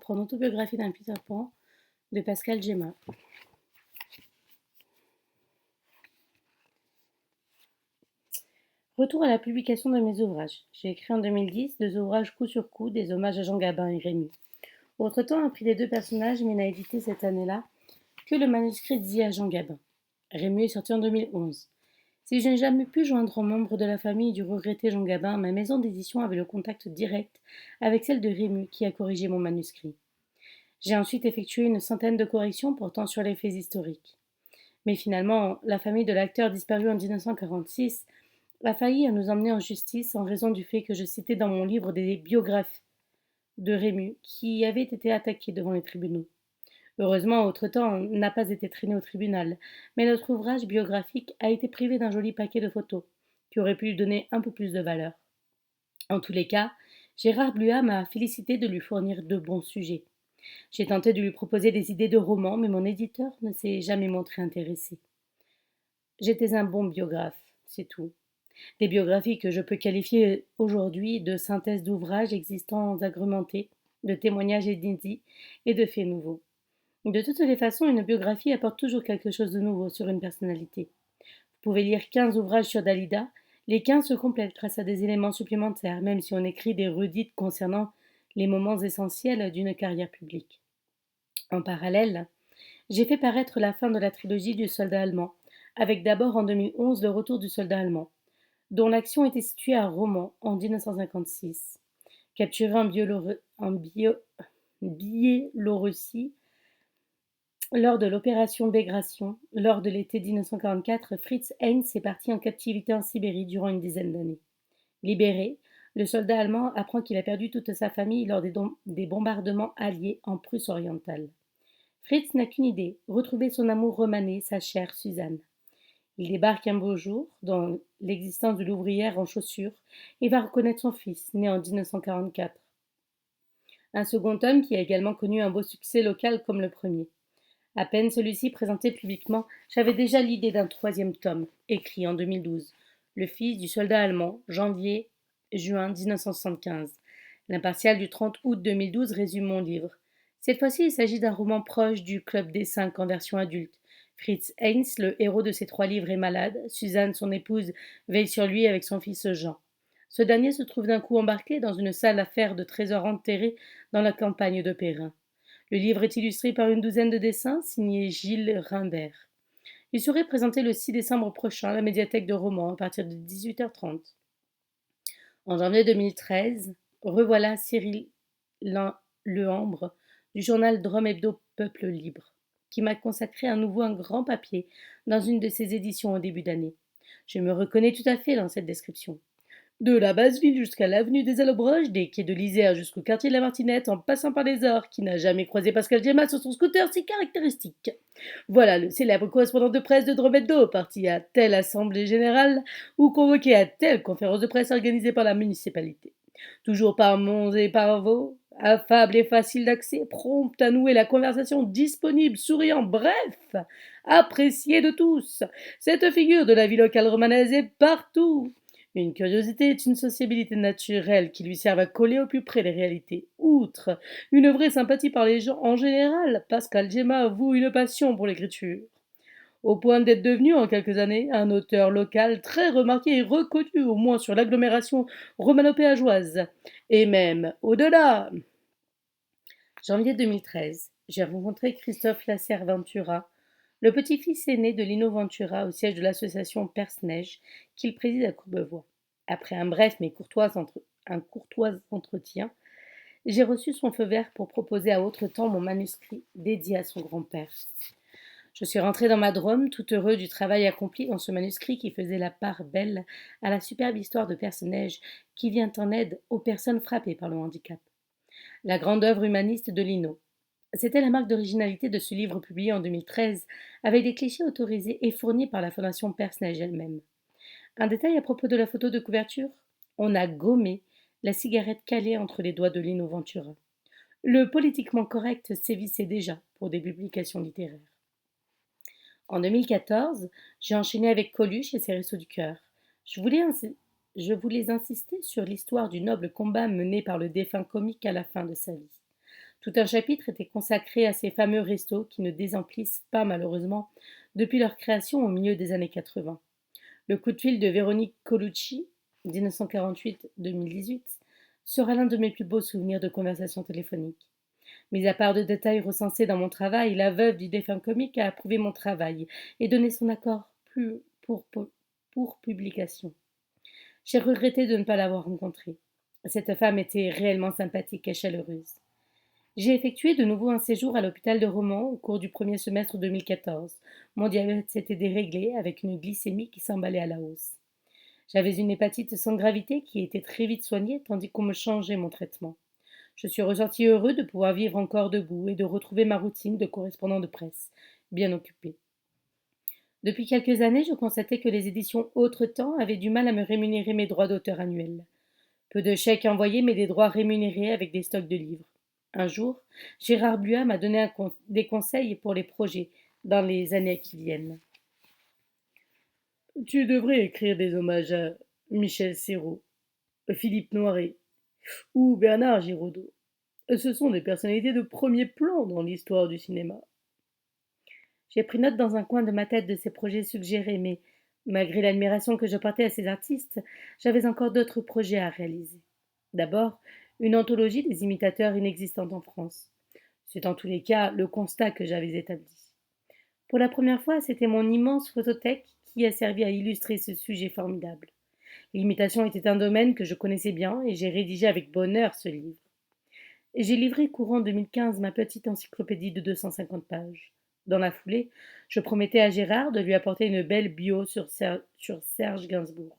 reprendre Autobiographie d'un Peter Pan de Pascal Gemma. Retour à la publication de mes ouvrages. J'ai écrit en 2010 deux ouvrages coup sur coup, des hommages à Jean Gabin et Rémy. Autre-temps, un prix des deux personnages, mais n'a édité cette année-là que le manuscrit dédié à Jean Gabin. Rémy est sorti en 2011. Si je n'ai jamais pu joindre aux membres de la famille du regretté Jean Gabin, ma maison d'édition avait le contact direct avec celle de Rémy qui a corrigé mon manuscrit. J'ai ensuite effectué une centaine de corrections portant sur les faits historiques. Mais finalement, la famille de l'acteur disparu en 1946 a failli à nous emmener en justice en raison du fait que je citais dans mon livre des biographes de Rému qui avaient été attaqués devant les tribunaux. Heureusement, autre-temps, n'a pas été traîné au tribunal, mais notre ouvrage biographique a été privé d'un joli paquet de photos, qui aurait pu lui donner un peu plus de valeur. En tous les cas, Gérard Bluat m'a félicité de lui fournir de bons sujets. J'ai tenté de lui proposer des idées de romans, mais mon éditeur ne s'est jamais montré intéressé. J'étais un bon biographe, c'est tout. Des biographies que je peux qualifier aujourd'hui de synthèse d'ouvrages existants agrémentés, de témoignages inédits et de faits nouveaux. De toutes les façons, une biographie apporte toujours quelque chose de nouveau sur une personnalité. Vous pouvez lire 15 ouvrages sur Dalida, les 15 se complètent grâce à des éléments supplémentaires, même si on écrit des redites concernant les moments essentiels d'une carrière publique. En parallèle, j'ai fait paraître la fin de la trilogie du soldat allemand, avec d'abord en 2011 le retour du soldat allemand, dont l'action était située à Romans en 1956. Capturé en Biélorussie lors de l'opération Bagration, lors de l'été 1944, Fritz Heinz est parti en captivité en Sibérie durant une dizaine d'années. Libéré, le soldat allemand apprend qu'il a perdu toute sa famille lors des bombardements alliés en Prusse orientale. Fritz n'a qu'une idée, retrouver son amour romané, sa chère Suzanne. Il débarque un beau jour dans l'existence de l'ouvrière en chaussures et va reconnaître son fils, né en 1944. Un second tome qui a également connu un beau succès local comme le premier. À peine celui-ci présenté publiquement, j'avais déjà l'idée d'un troisième tome, écrit en 2012, Le fils du soldat allemand, janvier-juin 1975. L'impartial du 30 août 2012 résume mon livre. Cette fois-ci, il s'agit d'un roman proche du Club des 5 en version adulte. Fritz Heinz, le héros de ces 3 livres, est malade. Suzanne, son épouse, veille sur lui avec son fils Jean. Ce dernier se trouve d'un coup embarqué dans une sale affaire de trésors enterrés dans la campagne de Perrin. Le livre est illustré par une douzaine de dessins signés Gilles Rimbert. Il serait présenté le 6 décembre prochain à la médiathèque de Romans à partir de 18h30. En janvier 2013, revoilà Cyril Lehambre du journal Drôme Hebdo Peuple Libre, qui m'a consacré à nouveau un grand papier dans une de ses éditions au début d'année. Je me reconnais tout à fait dans cette description. De la basse ville jusqu'à l'avenue des Allobroges, des quais de l'Isère jusqu'au quartier de la Martinette, en passant par les Ors, qui n'a jamais croisé Pascal Gemma sur son scooter si caractéristique. Voilà le célèbre correspondant de presse de Dromeddo, parti à telle assemblée générale ou convoqué à telle conférence de presse organisée par la municipalité. Toujours par Mons et par Vaux, affable et facile d'accès, prompt à nouer la conversation, disponible, souriant, bref, apprécié de tous. Cette figure de la vie locale romanaise est partout. Une curiosité est une sociabilité naturelle qui lui serve à coller au plus près les réalités. Outre une vraie sympathie par les gens en général, Pascal Gemma avoue une passion pour l'écriture, au point d'être devenu en quelques années un auteur local très remarqué et reconnu, au moins sur l'agglomération romano-péageoise, et même au-delà. Janvier 2013, j'ai rencontré Christophe Lasserre-Ventura, le petit-fils aîné de Lino Ventura au siège de l'association Perce-Neige qu'il préside à Courbevoie. Après un bref mais courtois entretien, j'ai reçu son feu vert pour proposer à Autre-temps mon manuscrit dédié à son grand-père. Je suis rentré dans ma Drôme, tout heureux du travail accompli dans ce manuscrit qui faisait la part belle à la superbe histoire de Perce-Neige qui vient en aide aux personnes frappées par le handicap. La grande œuvre humaniste de Lino. C'était la marque d'originalité de ce livre publié en 2013, avec des clichés autorisés et fournis par la Fondation Perce-Neige elle-même. Un détail à propos de la photo de couverture, on a gommé la cigarette calée entre les doigts de Lino Ventura. Le politiquement correct sévissait déjà pour des publications littéraires. En 2014, j'ai enchaîné avec Coluche et ses Restos du Cœur. Je voulais insister sur l'histoire du noble combat mené par le défunt comique à la fin de sa vie. Tout un chapitre était consacré à ces fameux restos qui ne désemplissent pas malheureusement depuis leur création au milieu des années 80. Le coup de fil de Véronique Colucci, 1948-2018, sera l'un de mes plus beaux souvenirs de conversation téléphonique. Mis à part de détails recensés dans mon travail, la veuve du défunt comique a approuvé mon travail et donné son accord pour publication. J'ai regretté de ne pas l'avoir rencontrée. Cette femme était réellement sympathique et chaleureuse. J'ai effectué de nouveau un séjour à l'hôpital de Romans au cours du premier semestre 2014. Mon diabète s'était déréglé avec une glycémie qui s'emballait à la hausse. J'avais une hépatite sans gravité qui était très vite soignée tandis qu'on me changeait mon traitement. Je suis ressorti heureux de pouvoir vivre encore debout et de retrouver ma routine de correspondant de presse, bien occupé. Depuis quelques années, je constatais que les éditions Autre-temps avaient du mal à me rémunérer mes droits d'auteur annuels. Peu de chèques envoyés, mais des droits rémunérés avec des stocks de livres. Un jour, Gérard Buat m'a donné des conseils pour les projets dans les années qui viennent. Tu devrais écrire des hommages à Michel Serrault, Philippe Noiret ou Bernard Giraudot. Ce sont des personnalités de premier plan dans l'histoire du cinéma. J'ai pris note dans un coin de ma tête de ces projets suggérés, mais malgré l'admiration que je portais à ces artistes, j'avais encore d'autres projets à réaliser. D'abord, une anthologie des imitateurs inexistantes en France. C'est en tous les cas le constat que j'avais établi. Pour la première fois, c'était mon immense photothèque qui a servi à illustrer ce sujet formidable. L'imitation était un domaine que je connaissais bien et j'ai rédigé avec bonheur ce livre. J'ai livré courant 2015 ma petite encyclopédie de 250 pages. Dans la foulée, je promettais à Gérard de lui apporter une belle bio sur Serge Gainsbourg.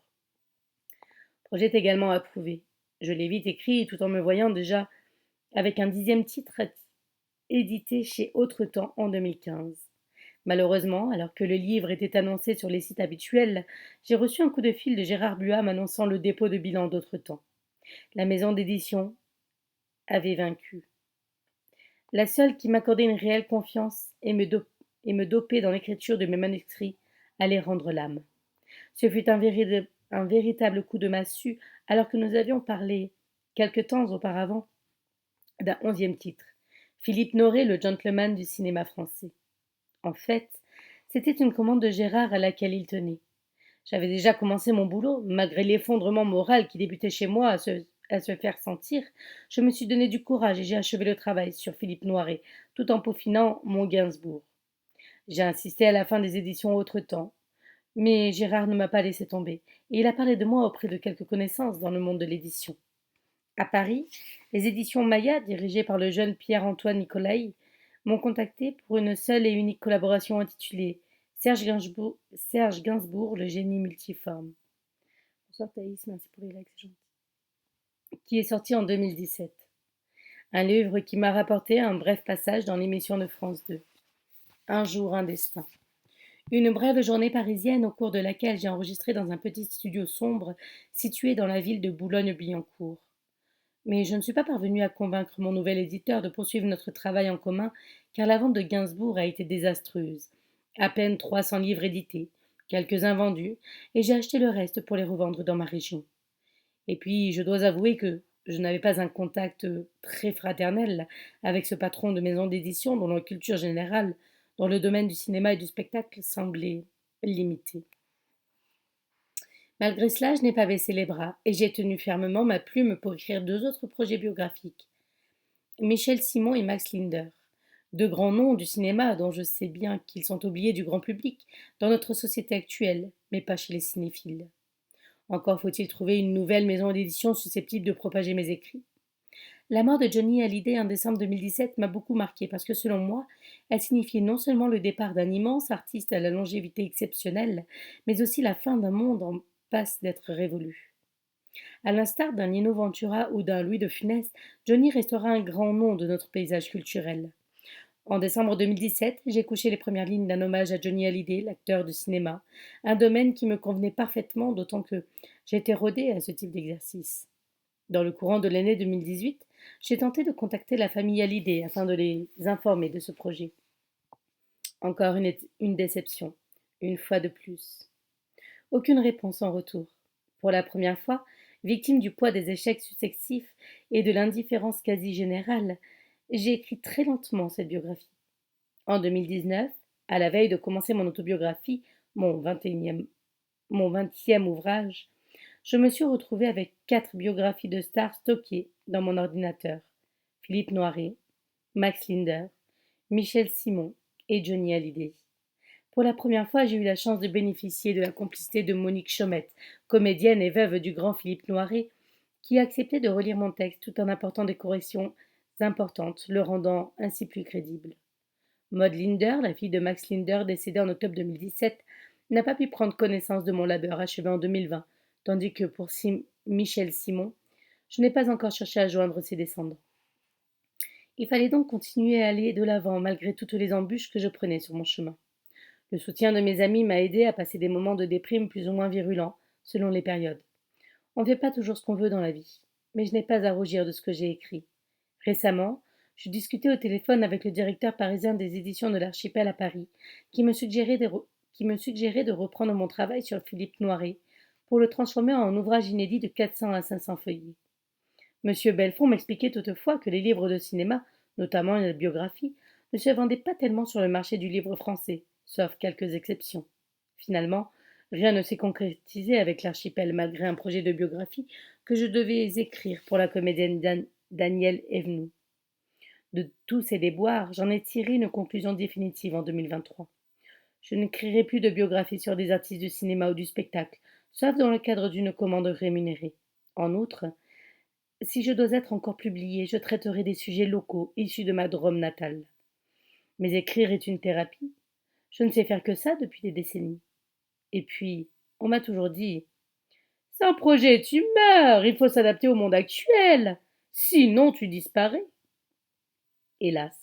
Projet également approuvé. Je l'ai vite écrit tout en me voyant déjà avec un 10e titre édité chez Autre-temps en 2015. Malheureusement, alors que le livre était annoncé sur les sites habituels, j'ai reçu un coup de fil de Gérard Buat m'annonçant le dépôt de bilan d'Autre-temps. La maison d'édition avait vaincu. La seule qui m'accordait une réelle confiance et me dopait dans l'écriture de mes manuscrits allait rendre l'âme. Ce fut un véritable coup de massue alors que nous avions parlé, quelque temps auparavant, d'un 11e titre, Philippe Noiret, le gentleman du cinéma français. En fait, c'était une commande de Gérard à laquelle il tenait. J'avais déjà commencé mon boulot, malgré l'effondrement moral qui débutait chez moi à se faire sentir. Je me suis donné du courage et j'ai achevé le travail sur Philippe Noiret, tout en peaufinant mon Gainsbourg. J'ai insisté à la fin des éditions Autre-temps, mais Gérard ne m'a pas laissé tomber, et il a parlé de moi auprès de quelques connaissances dans le monde de l'édition. À Paris, les éditions Maya, dirigées par le jeune Pierre-Antoine Nicolaï, m'ont contacté pour une seule et unique collaboration intitulée Serge Gainsbourg, le génie multiforme. Bonsoir Thaïs, merci pour les likes, c'est gentil. Qui est sorti en 2017. Un livre qui m'a rapporté un bref passage dans l'émission de France 2. Un jour, un destin. Une brève journée parisienne au cours de laquelle j'ai enregistré dans un petit studio sombre situé dans la ville de Boulogne-Billancourt. Mais je ne suis pas parvenue à convaincre mon nouvel éditeur de poursuivre notre travail en commun, car la vente de Gainsbourg a été désastreuse. À peine 300 livres édités, quelques-uns vendus, et j'ai acheté le reste pour les revendre dans ma région. Et puis, je dois avouer que je n'avais pas un contact très fraternel avec ce patron de maison d'édition dont la culture générale dans le domaine du cinéma et du spectacle semblait limitée. Malgré cela, je n'ai pas baissé les bras et j'ai tenu fermement ma plume pour écrire 2 autres projets biographiques. Michel Simon et Max Linder, 2 grands noms du cinéma dont je sais bien qu'ils sont oubliés du grand public dans notre société actuelle, mais pas chez les cinéphiles. Encore faut-il trouver une nouvelle maison d'édition susceptible de propager mes écrits. La mort de Johnny Hallyday en décembre 2017 m'a beaucoup marquée parce que selon moi, elle signifiait non seulement le départ d'un immense artiste à la longévité exceptionnelle, mais aussi la fin d'un monde en passe d'être révolu. À l'instar d'un Lino Ventura ou d'un Louis de Funès, Johnny restera un grand nom de notre paysage culturel. En décembre 2017, j'ai couché les premières lignes d'un hommage à Johnny Hallyday, l'acteur de cinéma, un domaine qui me convenait parfaitement, d'autant que j'étais rodée à ce type d'exercice. Dans le courant de l'année 2018, j'ai tenté de contacter la famille Hallyday afin de les informer de ce projet. Encore une déception, une fois de plus. Aucune réponse en retour. Pour la première fois, victime du poids des échecs successifs et de l'indifférence quasi générale, J'ai écrit très lentement cette biographie. En 2019, à la veille de commencer mon autobiographie, mon 21e, mon 20e ouvrage, je me suis retrouvée avec 4 biographies de stars stockées dans mon ordinateur. Philippe Noiret, Max Linder, Michel Simon et Johnny Hallyday. Pour la première fois, j'ai eu la chance de bénéficier de la complicité de Monique Chaumette, comédienne et veuve du grand Philippe Noiret, qui a accepté de relire mon texte tout en apportant des corrections importantes, le rendant ainsi plus crédible. Maud Linder, la fille de Max Linder décédé en octobre 2017, n'a pas pu prendre connaissance de mon labeur achevé en 2020, tandis que pour Michel Simon, je n'ai pas encore cherché à joindre ses descendants. Il fallait donc continuer à aller de l'avant malgré toutes les embûches que je prenais sur mon chemin. Le soutien de mes amis m'a aidé à passer des moments de déprime plus ou moins virulents, selon les périodes. On ne fait pas toujours ce qu'on veut dans la vie, mais je n'ai pas à rougir de ce que j'ai écrit. Récemment, je discutais au téléphone avec le directeur parisien des éditions de l'Archipel à Paris, qui me suggérait de reprendre mon travail sur Philippe Noiret pour le transformer en ouvrage inédit de 400 à 500 feuillets. Monsieur Belfond m'expliquait toutefois que les livres de cinéma, notamment la biographie, ne se vendaient pas tellement sur le marché du livre français, sauf quelques exceptions. Finalement, rien ne s'est concrétisé avec l'Archipel malgré un projet de biographie que je devais écrire pour la comédienne Danielle Evenou. De tous ces déboires, j'en ai tiré une conclusion définitive en 2023. Je n'écrirai plus de biographie sur des artistes du cinéma ou du spectacle, sauf dans le cadre d'une commande rémunérée. En outre, si je dois être encore publiée, je traiterai des sujets locaux issus de ma Drôme natale. Mais écrire est une thérapie. Je ne sais faire que ça depuis des décennies. Et puis, on m'a toujours dit: sans projet, tu meurs, il faut s'adapter au monde actuel. Sinon, tu disparais. Hélas,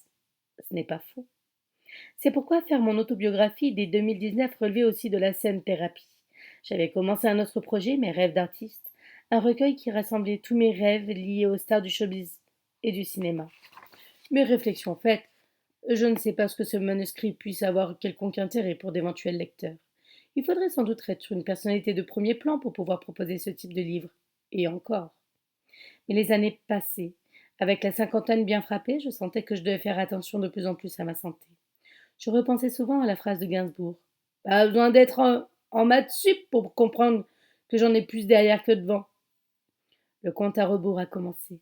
ce n'est pas faux. C'est pourquoi faire mon autobiographie dès 2019 relevait aussi de la scène thérapie. J'avais commencé un autre projet, Mes rêves d'artiste, un recueil qui rassemblait tous mes rêves liés aux stars du showbiz et du cinéma. Mes réflexions faites, je ne sais pas ce que ce manuscrit puisse avoir quelconque intérêt pour d'éventuels lecteurs. Il faudrait sans doute être une personnalité de premier plan pour pouvoir proposer ce type de livre. Et encore. Mais les années passaient. Avec la cinquantaine bien frappée, je sentais que je devais faire attention de plus en plus à ma santé. Je repensais souvent à la phrase de Gainsbourg. Pas besoin d'être en maths sup pour comprendre que j'en ai plus derrière que devant. Le compte à rebours a commencé.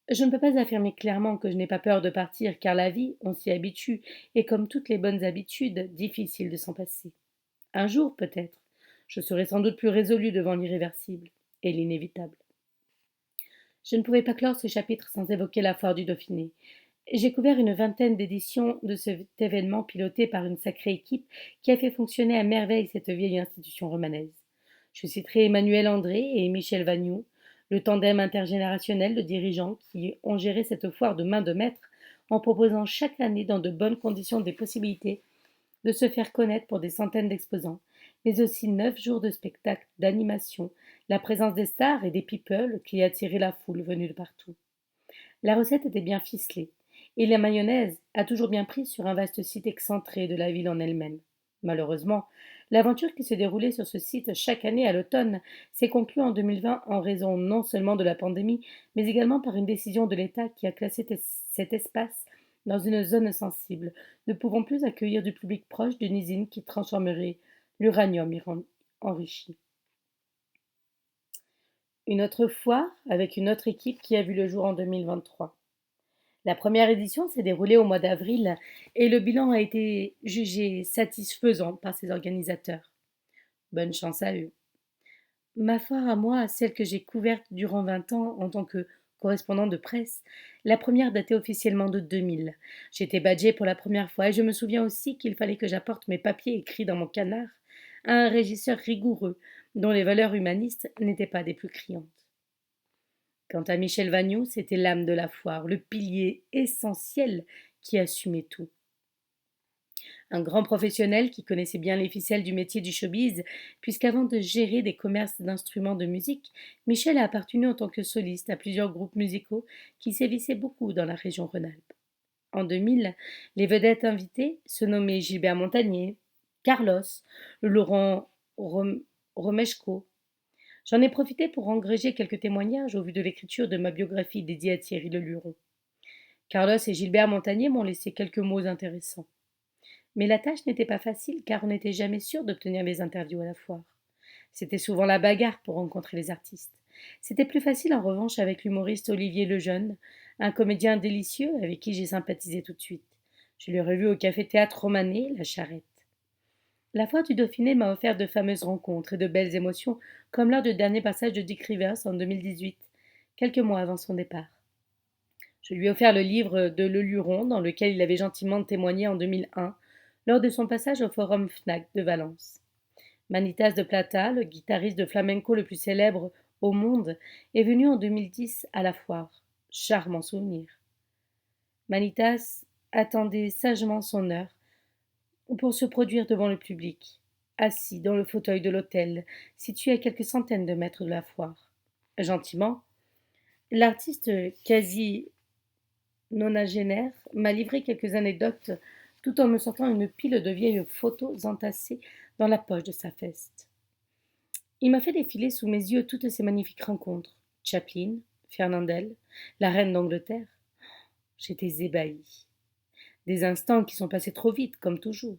Je ne peux pas affirmer clairement que je n'ai pas peur de partir, car la vie, on s'y habitue, et comme toutes les bonnes habitudes, difficile de s'en passer. Un jour, peut-être, je serai sans doute plus résolue devant l'irréversible et l'inévitable. Je ne pouvais pas clore ce chapitre sans évoquer la foire du Dauphiné. J'ai couvert une vingtaine d'éditions de cet événement piloté par une sacrée équipe qui a fait fonctionner à merveille cette vieille institution romanaise. Je citerai Emmanuel André et Michel Vagnoux, le tandem intergénérationnel de dirigeants qui ont géré cette foire de main de maître en proposant chaque année dans de bonnes conditions des possibilités de se faire connaître pour des centaines d'exposants, mais aussi 9 jours de spectacles, d'animation, la présence des stars et des people qui attiraient la foule venue de partout. La recette était bien ficelée, et la mayonnaise a toujours bien pris sur un vaste site excentré de la ville en elle-même. Malheureusement, l'aventure qui se déroulait sur ce site chaque année à l'automne s'est conclue en 2020 en raison non seulement de la pandémie, mais également par une décision de l'État qui a classé cet espace dans une zone sensible, ne pouvant plus accueillir du public proche d'une usine qui transformerait l'uranium enrichi. Une autre foire avec une autre équipe qui a vu le jour en 2023. La première édition s'est déroulée au mois d'avril et le bilan a été jugé satisfaisant par ses organisateurs. Bonne chance à eux. Ma foire à moi, celle que j'ai couverte durant 20 ans en tant que correspondant de presse, la première datait officiellement de 2000. J'étais badgée pour la première fois et je me souviens aussi qu'il fallait que j'apporte mes papiers écrits dans mon canard à un régisseur rigoureux dont les valeurs humanistes n'étaient pas des plus criantes. Quant à Michel Vagnoux, c'était l'âme de la foire, le pilier essentiel qui assumait tout. Un grand professionnel qui connaissait bien les ficelles du métier du showbiz, puisqu'avant de gérer des commerces d'instruments de musique, Michel a appartenu en tant que soliste à plusieurs groupes musicaux qui sévissaient beaucoup dans la région Rhône-Alpes. En 2000, les vedettes invitées se nommaient Gilbert Montagnier, Carlos, Laurent Romeshko. J'en ai profité pour engréger quelques témoignages au vu de l'écriture de ma biographie dédiée à Thierry Leluron. Carlos et Gilbert Montagnier m'ont laissé quelques mots intéressants. Mais la tâche n'était pas facile car on n'était jamais sûr d'obtenir les interviews à la foire. C'était souvent la bagarre pour rencontrer les artistes. C'était plus facile en revanche avec l'humoriste Olivier Lejeune, un comédien délicieux avec qui j'ai sympathisé tout de suite. Je l'ai revu au café-théâtre Romanet, La Charrette. La foire du Dauphiné m'a offert de fameuses rencontres et de belles émotions, comme lors du dernier passage de Dick Rivers en 2018, quelques mois avant son départ. Je lui ai offert le livre de Le Luron, dans lequel il avait gentiment témoigné en 2001, lors de son passage au Forum Fnac de Valence. Manitas de Plata, le guitariste de flamenco le plus célèbre au monde, est venu en 2010 à la foire. Charmant souvenir. Manitas attendait sagement son heure pour se produire devant le public, assis dans le fauteuil de l'hôtel, situé à quelques centaines de mètres de la foire. Gentiment, l'artiste quasi nonagénaire m'a livré quelques anecdotes tout en me sortant une pile de vieilles photos entassées dans la poche de sa veste. Il m'a fait défiler sous mes yeux toutes ces magnifiques rencontres. Chaplin, Fernandel, la reine d'Angleterre. J'étais ébahie. Des instants qui sont passés trop vite, comme toujours.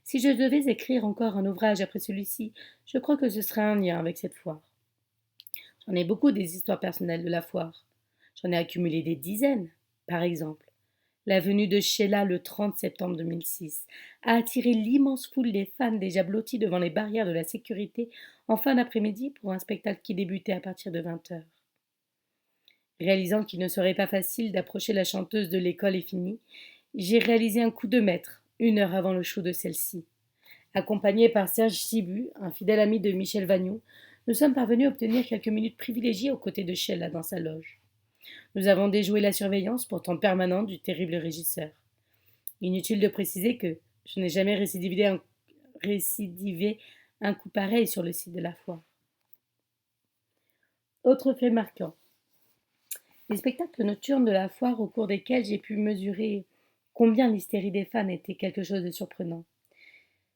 Si je devais écrire encore un ouvrage après celui-ci, je crois que ce serait un lien avec cette foire. J'en ai beaucoup des histoires personnelles de la foire. J'en ai accumulé des dizaines, par exemple. La venue de Sheila le 30 septembre 2006 a attiré l'immense foule des fans déjà blottis devant les barrières de la sécurité en fin d'après-midi pour un spectacle qui débutait à partir de 20 heures. Réalisant qu'il ne serait pas facile d'approcher la chanteuse de l'école est finie, j'ai réalisé un coup de maître, 1 heure avant le show de celle-ci. Accompagné par Serge Sibu, un fidèle ami de Michel Vagnon, nous sommes parvenus à obtenir quelques minutes privilégiées aux côtés de Sheila dans sa loge. Nous avons déjoué la surveillance pourtant permanente du terrible régisseur. Inutile de préciser que je n'ai jamais récidivé un coup pareil sur le site de la foire. Autre fait marquant. Les spectacles nocturnes de la foire au cours desquels j'ai pu mesurer combien l'hystérie des fans était quelque chose de surprenant.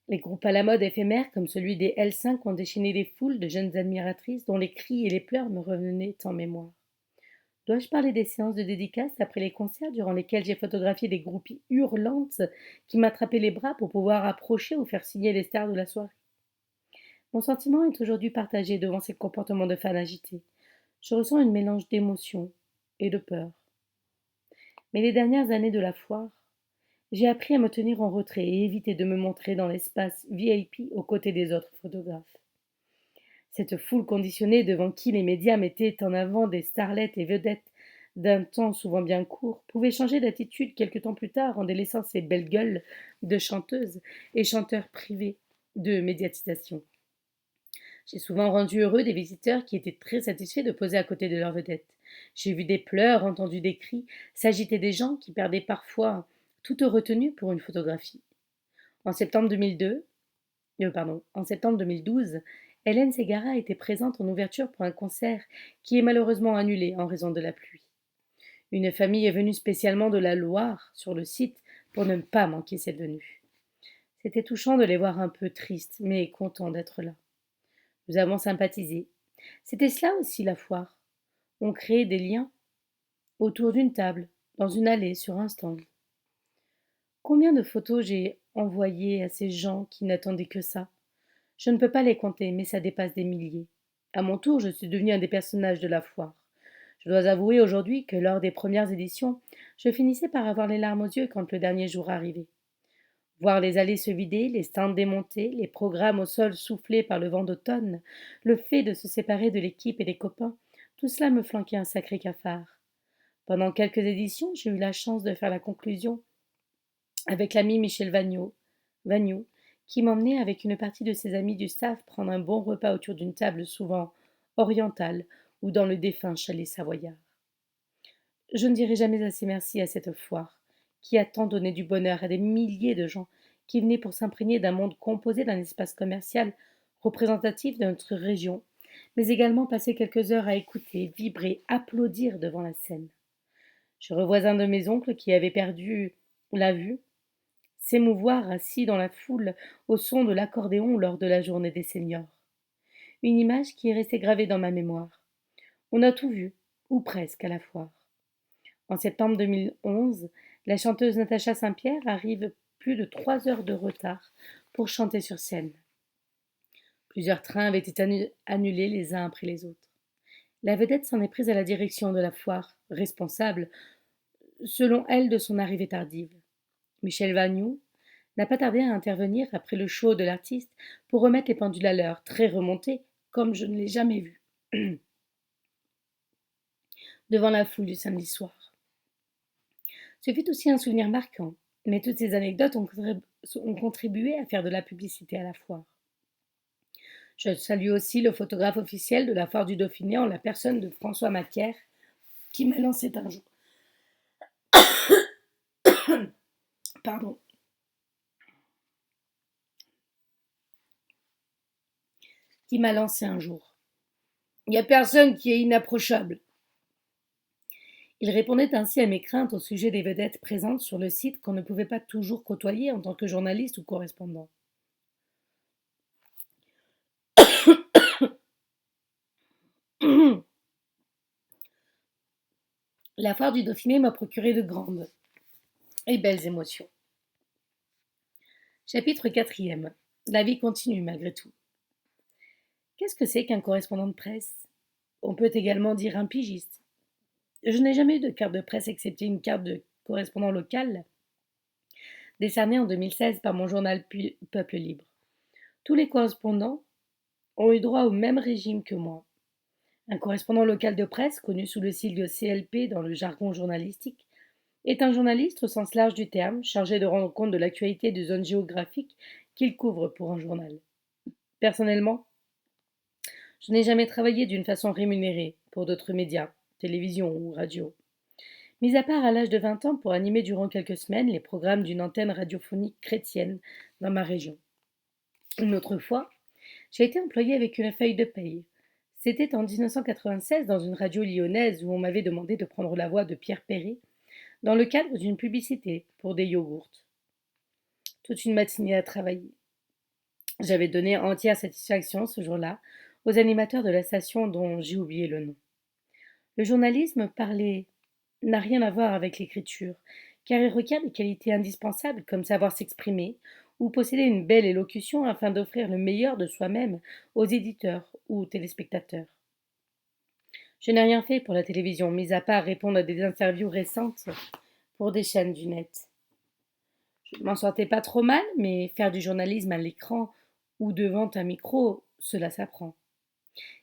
Les groupes à la mode éphémères comme celui des L5 ont déchaîné des foules de jeunes admiratrices dont les cris et les pleurs me revenaient en mémoire. Dois-je parler des séances de dédicaces après les concerts durant lesquelles j'ai photographié des groupies hurlantes qui m'attrapaient les bras pour pouvoir approcher ou faire signer les stars de la soirée? Mon sentiment est aujourd'hui partagé devant ces comportements de fans agités. Je ressens un mélange d'émotion et de peur. Mais les dernières années de la foire, j'ai appris à me tenir en retrait et éviter de me montrer dans l'espace VIP aux côtés des autres photographes. Cette foule conditionnée devant qui les médias mettaient en avant des starlettes et vedettes d'un temps souvent bien court pouvait changer d'attitude quelque temps plus tard en délaissant ces belles gueules de chanteuses et chanteurs privés de médiatisation. J'ai souvent rendu heureux des visiteurs qui étaient très satisfaits de poser à côté de leurs vedettes. J'ai vu des pleurs, entendu des cris, s'agiter des gens qui perdaient parfois toute retenue pour une photographie. En septembre 2002, en septembre 2012, Hélène Ségara était présente en ouverture pour un concert qui est malheureusement annulé en raison de la pluie. Une famille est venue spécialement de la Loire sur le site pour ne pas manquer cette venue. C'était touchant de les voir un peu tristes, mais contents d'être là. Nous avons sympathisé. C'était cela aussi la foire. On créait des liens autour d'une table, dans une allée, sur un stand. Combien de photos j'ai envoyées à ces gens qui n'attendaient que ça? Je ne peux pas les compter, mais ça dépasse des milliers. À mon tour, je suis devenue un des personnages de la foire. Je dois avouer aujourd'hui que lors des premières éditions, je finissais par avoir les larmes aux yeux quand le dernier jour arrivait. Voir les allées se vider, les stands démontés, les programmes au sol soufflés par le vent d'automne, le fait de se séparer de l'équipe et des copains, tout cela me flanquait un sacré cafard. Pendant quelques éditions, j'ai eu la chance de faire la conclusion avec l'ami Michel Vagnou, qui m'emmenait avec une partie de ses amis du staff prendre un bon repas autour d'une table souvent orientale ou dans le défunt chalet savoyard. Je ne dirai jamais assez merci à cette foire, qui a tant donné du bonheur à des milliers de gens qui venaient pour s'imprégner d'un monde composé d'un espace commercial représentatif de notre région, mais également passer quelques heures à écouter, vibrer, applaudir devant la scène. Je revois un de mes oncles qui avait perdu la vue s'émouvoir assis dans la foule au son de l'accordéon lors de la journée des seniors. Une image qui est restée gravée dans ma mémoire. On a tout vu, ou presque, à la foire. En septembre 2011, la chanteuse Natacha Saint-Pierre arrive plus de 3 heures de retard pour chanter sur scène. Plusieurs trains avaient été annulés les uns après les autres. La vedette s'en est prise à la direction de la foire, responsable, selon elle, de son arrivée tardive. Michel Vagnoux n'a pas tardé à intervenir après le show de l'artiste pour remettre les pendules à l'heure, très remontées, comme je ne l'ai jamais vu, devant la foule du samedi soir. Ce fut aussi un souvenir marquant, mais toutes ces anecdotes ont contribué à faire de la publicité à la foire. Je salue aussi le photographe officiel de la foire du Dauphiné en la personne de François Macaire, qui m'a lancé un jour. Pardon. Qui m'a lancé un jour. Il n'y a personne qui est inapprochable. Il répondait ainsi à mes craintes au sujet des vedettes présentes sur le site qu'on ne pouvait pas toujours côtoyer en tant que journaliste ou correspondant. La foire du Dauphiné m'a procuré de grandes et belles émotions. Chapitre 4e. La vie continue malgré tout. Qu'est-ce que c'est qu'un correspondant de presse? On peut également dire un pigiste. Je n'ai jamais eu de carte de presse excepté une carte de correspondant local décernée en 2016 par mon journal Peuple Libre. Tous les correspondants ont eu droit au même régime que moi. Un correspondant local de presse, connu sous le sigle CLP dans le jargon journalistique, est un journaliste au sens large du terme, chargé de rendre compte de l'actualité des zones géographiques qu'il couvre pour un journal. Personnellement, je n'ai jamais travaillé d'une façon rémunérée pour d'autres médias, télévision ou radio. Mis à part à l'âge de 20 ans pour animer durant quelques semaines les programmes d'une antenne radiophonique chrétienne dans ma région. Une autre fois, j'ai été employée avec une feuille de paye. C'était en 1996 dans une radio lyonnaise où on m'avait demandé de prendre la voix de Pierre Perret dans le cadre d'une publicité pour des yogourts. Toute une matinée à travailler. J'avais donné entière satisfaction ce jour-là aux animateurs de la station dont j'ai oublié le nom. Le journalisme parler n'a rien à voir avec l'écriture, car il requiert des qualités indispensables comme savoir s'exprimer ou posséder une belle élocution afin d'offrir le meilleur de soi-même aux éditeurs ou aux téléspectateurs. Je n'ai rien fait pour la télévision, mis à part répondre à des interviews récentes pour des chaînes du net. Je ne m'en sortais pas trop mal, mais faire du journalisme à l'écran ou devant un micro, cela s'apprend.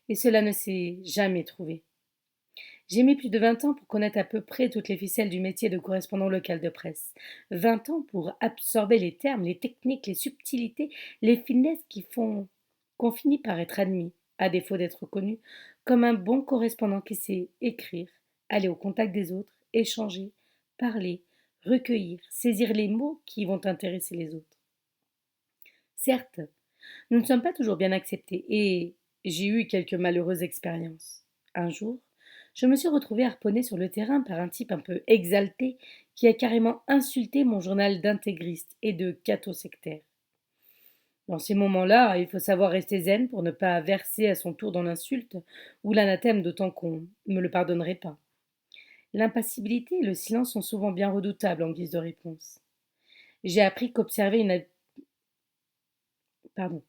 Et cela ne s'est jamais trouvé. J'ai mis plus de 20 ans pour connaître à peu près toutes les ficelles du métier de correspondant local de presse. 20 ans pour absorber les termes, les techniques, les subtilités, les finesses qui font qu'on finit par être admis, à défaut d'être connu, comme un bon correspondant qui sait écrire, aller au contact des autres, échanger, parler, recueillir, saisir les mots qui vont intéresser les autres. Certes, nous ne sommes pas toujours bien acceptés et j'ai eu quelques malheureuses expériences. Un jour, je me suis retrouvée harponnée sur le terrain par un type un peu exalté qui a carrément insulté mon journal d'intégriste et de catho-sectaire. Dans ces moments-là, il faut savoir rester zen pour ne pas verser à son tour dans l'insulte ou l'anathème, d'autant qu'on ne me le pardonnerait pas. L'impassibilité et le silence sont souvent bien redoutables en guise de réponse. J'ai appris qu'observer une, Pardon.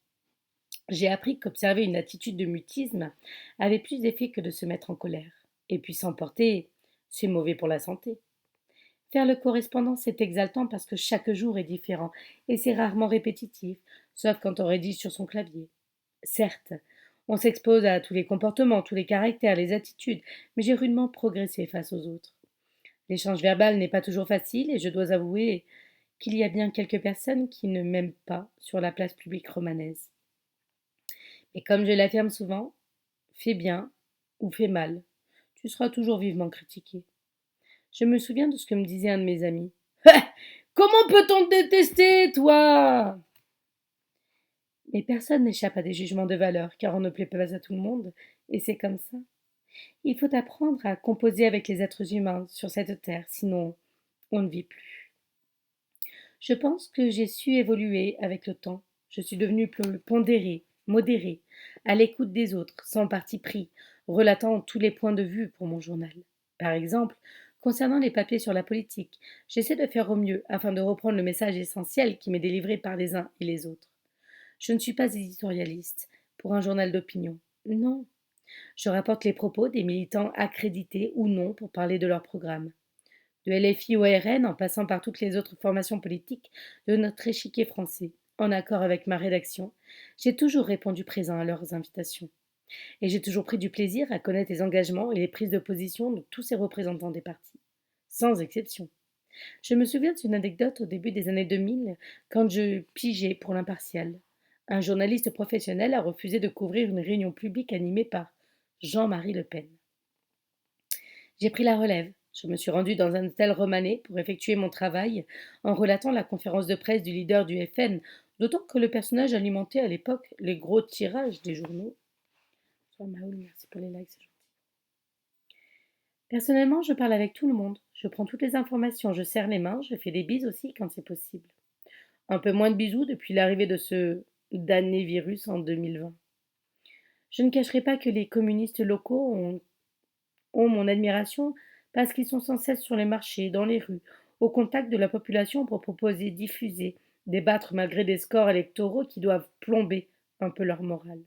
J'ai appris qu'observer une attitude de mutisme avait plus d'effet que de se mettre en colère. Et puis s'emporter, c'est mauvais pour la santé. Faire le correspondant, c'est exaltant parce que chaque jour est différent et c'est rarement répétitif, sauf quand on rédige sur son clavier. Certes, on s'expose à tous les comportements, tous les caractères, les attitudes, mais j'ai rudement progressé face aux autres. L'échange verbal n'est pas toujours facile et je dois avouer qu'il y a bien quelques personnes qui ne m'aiment pas sur la place publique romanaise. Et comme je l'affirme souvent, fais bien ou fais mal, tu seras toujours vivement critiqué. Je me souviens de ce que me disait un de mes amis. Comment peut-on te détester, toi? Mais personne n'échappe à des jugements de valeur, car on ne plaît pas à tout le monde, et c'est comme ça. Il faut apprendre à composer avec les êtres humains sur cette terre, sinon on ne vit plus. Je pense que j'ai su évoluer avec le temps. Je suis devenue plus pondérée, modérée, à l'écoute des autres, sans parti pris, relatant tous les points de vue pour mon journal. Par exemple, Concernant les papiers sur la politique, j'essaie de faire au mieux afin de reprendre le message essentiel qui m'est délivré par les uns et les autres. Je ne suis pas éditorialiste pour un journal d'opinion. Non, je rapporte les propos des militants accrédités ou non pour parler de leur programme. De LFI au RN, en passant par toutes les autres formations politiques de notre échiquier français, en accord avec ma rédaction, j'ai toujours répondu présent à leurs invitations. Et j'ai toujours pris du plaisir à connaître les engagements et les prises de position de tous ces représentants des partis. Sans exception. Je me souviens d'une anecdote au début des années 2000, quand je pigeais pour l'impartial. Un journaliste professionnel a refusé de couvrir une réunion publique animée par Jean-Marie Le Pen. J'ai pris la relève. Je me suis rendue dans un hôtel romanais pour effectuer mon travail en relatant la conférence de presse du leader du FN, d'autant que le personnage alimentait à l'époque les gros tirages des journaux. Maoul, merci pour les likes, c'est gentil. Personnellement, je parle avec tout le monde. Je prends toutes les informations, je serre les mains, je fais des bises aussi quand c'est possible. Un peu moins de bisous depuis l'arrivée de ce damné virus en 2020. Je ne cacherai pas que les communistes locaux ont mon admiration parce qu'ils sont sans cesse sur les marchés, dans les rues, au contact de la population pour proposer, diffuser, débattre malgré des scores électoraux qui doivent plomber un peu leur morale.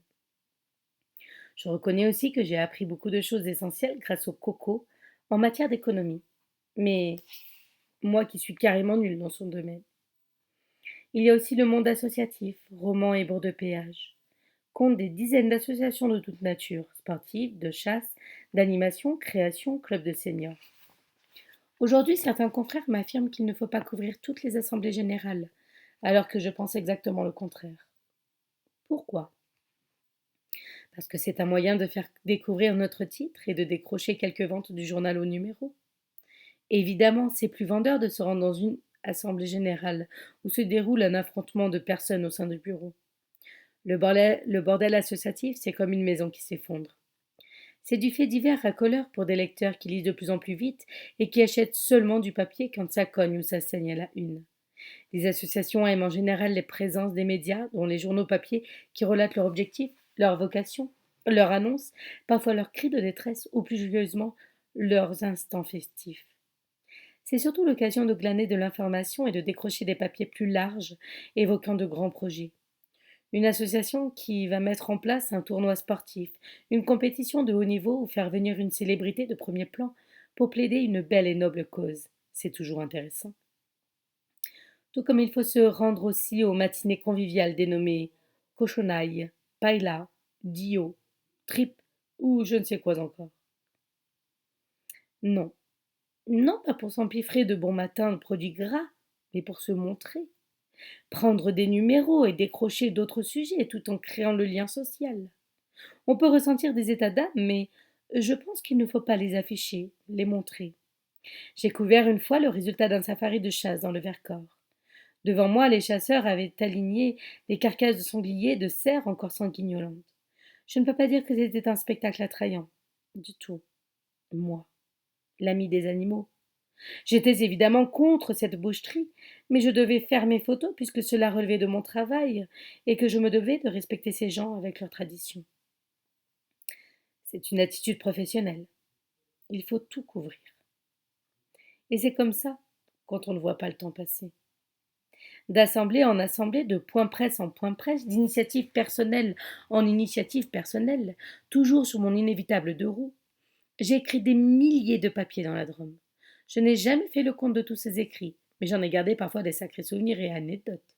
Je reconnais aussi que j'ai appris beaucoup de choses essentielles grâce au coco en matière d'économie. Mais moi qui suis carrément nulle dans son domaine. Il y a aussi le monde associatif, romans et bourgs de péage. Compte des dizaines d'associations de toute nature, sportives, de chasse, d'animation, création, clubs de seniors. Aujourd'hui, certains confrères m'affirment qu'il ne faut pas couvrir toutes les assemblées générales, alors que je pense exactement le contraire. Pourquoi? Parce que c'est un moyen de faire découvrir notre titre et de décrocher quelques ventes du journal au numéro. Évidemment, c'est plus vendeur de se rendre dans une assemblée générale où se déroule un affrontement de personnes au sein du bureau. Le bordel associatif, c'est comme une maison qui s'effondre. C'est du fait divers racoleur pour des lecteurs qui lisent de plus en plus vite et qui achètent seulement du papier quand ça cogne ou ça saigne à la une. Les associations aiment en général les présences des médias, dont les journaux papier, qui relatent leur objectif, leur vocation, leur annonce, parfois leurs cris de détresse ou plus joyeusement leurs instants festifs. C'est surtout l'occasion de glaner de l'information et de décrocher des papiers plus larges, évoquant de grands projets. Une association qui va mettre en place un tournoi sportif, une compétition de haut niveau ou faire venir une célébrité de premier plan pour plaider une belle et noble cause. C'est toujours intéressant. Tout comme il faut se rendre aussi aux matinées conviviales dénommées cochonailles, paella, dio, trip ou je ne sais quoi encore. Non, non pas pour s'empiffrer de bon matin de produits gras, mais pour se montrer, prendre des numéros et décrocher d'autres sujets tout en créant le lien social. On peut ressentir des états d'âme, mais je pense qu'il ne faut pas les afficher, les montrer. J'ai couvert une fois le résultat d'un safari de chasse dans le Vercors. Devant moi, les chasseurs avaient aligné des carcasses de sangliers et de cerfs encore sanguignolantes. Je ne peux pas dire que c'était un spectacle attrayant. Du tout. Moi, l'ami des animaux. J'étais évidemment contre cette boucherie, mais je devais faire mes photos puisque cela relevait de mon travail et que je me devais de respecter ces gens avec leurs traditions. C'est une attitude professionnelle. Il faut tout couvrir. Et c'est comme ça quand on ne voit pas le temps passer. D'assemblée en assemblée, de point presse en point presse, d'initiative personnelle en initiative personnelle, toujours sur mon inévitable deux roues, j'ai écrit des milliers de papiers dans la Drôme. Je n'ai jamais fait le compte de tous ces écrits, mais j'en ai gardé parfois des sacrés souvenirs et anecdotes.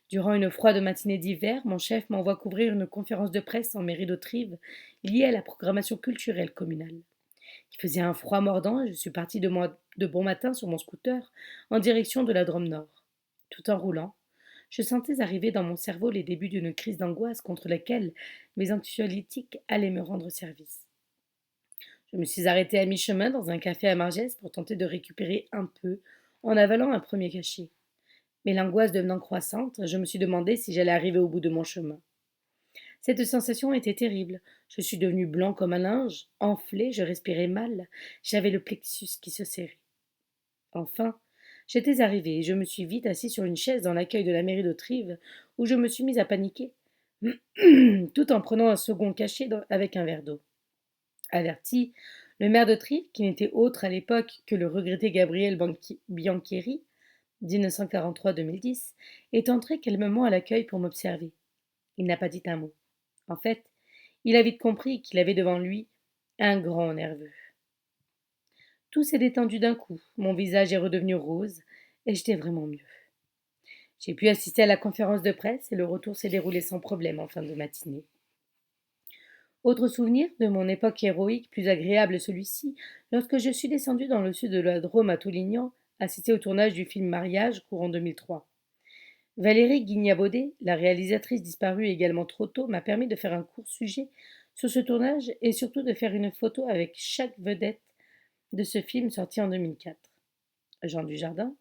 Durant une froide matinée d'hiver, mon chef m'envoie couvrir une conférence de presse en mairie d'Autrive liée à la programmation culturelle communale. Il faisait un froid mordant et je suis partie de bon matin sur mon scooter en direction de la Drôme Nord. Tout en roulant, je sentais arriver dans mon cerveau les débuts d'une crise d'angoisse contre laquelle mes anxiolytiques allaient me rendre service. Je me suis arrêtée à mi-chemin dans un café à Margès pour tenter de récupérer un peu en avalant un premier cachet. Mais l'angoisse devenant croissante, je me suis demandé si j'allais arriver au bout de mon chemin. Cette sensation était terrible. Je suis devenue blanc comme un linge, enflé, je respirais mal, j'avais le plexus qui se serrait. Enfin, j'étais arrivée et je me suis vite assise sur une chaise dans l'accueil de la mairie d'Autrive, où je me suis mise à paniquer, tout en prenant un second cachet avec un verre d'eau. Averti, Le maire de Trier, qui n'était autre à l'époque que le regretté Gabriel Biancheri, 1943-2010, est entré calmement à l'accueil pour m'observer. Il n'a pas dit un mot. En fait, il a vite compris qu'il avait devant lui un grand nerveux. Tout s'est détendu d'un coup, mon visage est redevenu rose, et j'étais vraiment mieux. J'ai pu assister à la conférence de presse et le retour s'est déroulé sans problème en fin de matinée. Autre souvenir de mon époque héroïque, plus agréable celui-ci, lorsque je suis descendue dans le sud de la Drôme à Toulignan, assister au tournage du film Mariage, courant 2003. Valérie Guignabaudet, la réalisatrice disparue également trop tôt, m'a permis de faire un court sujet sur ce tournage et surtout de faire une photo avec chaque vedette de ce film sorti en 2004. Jean Dujardin,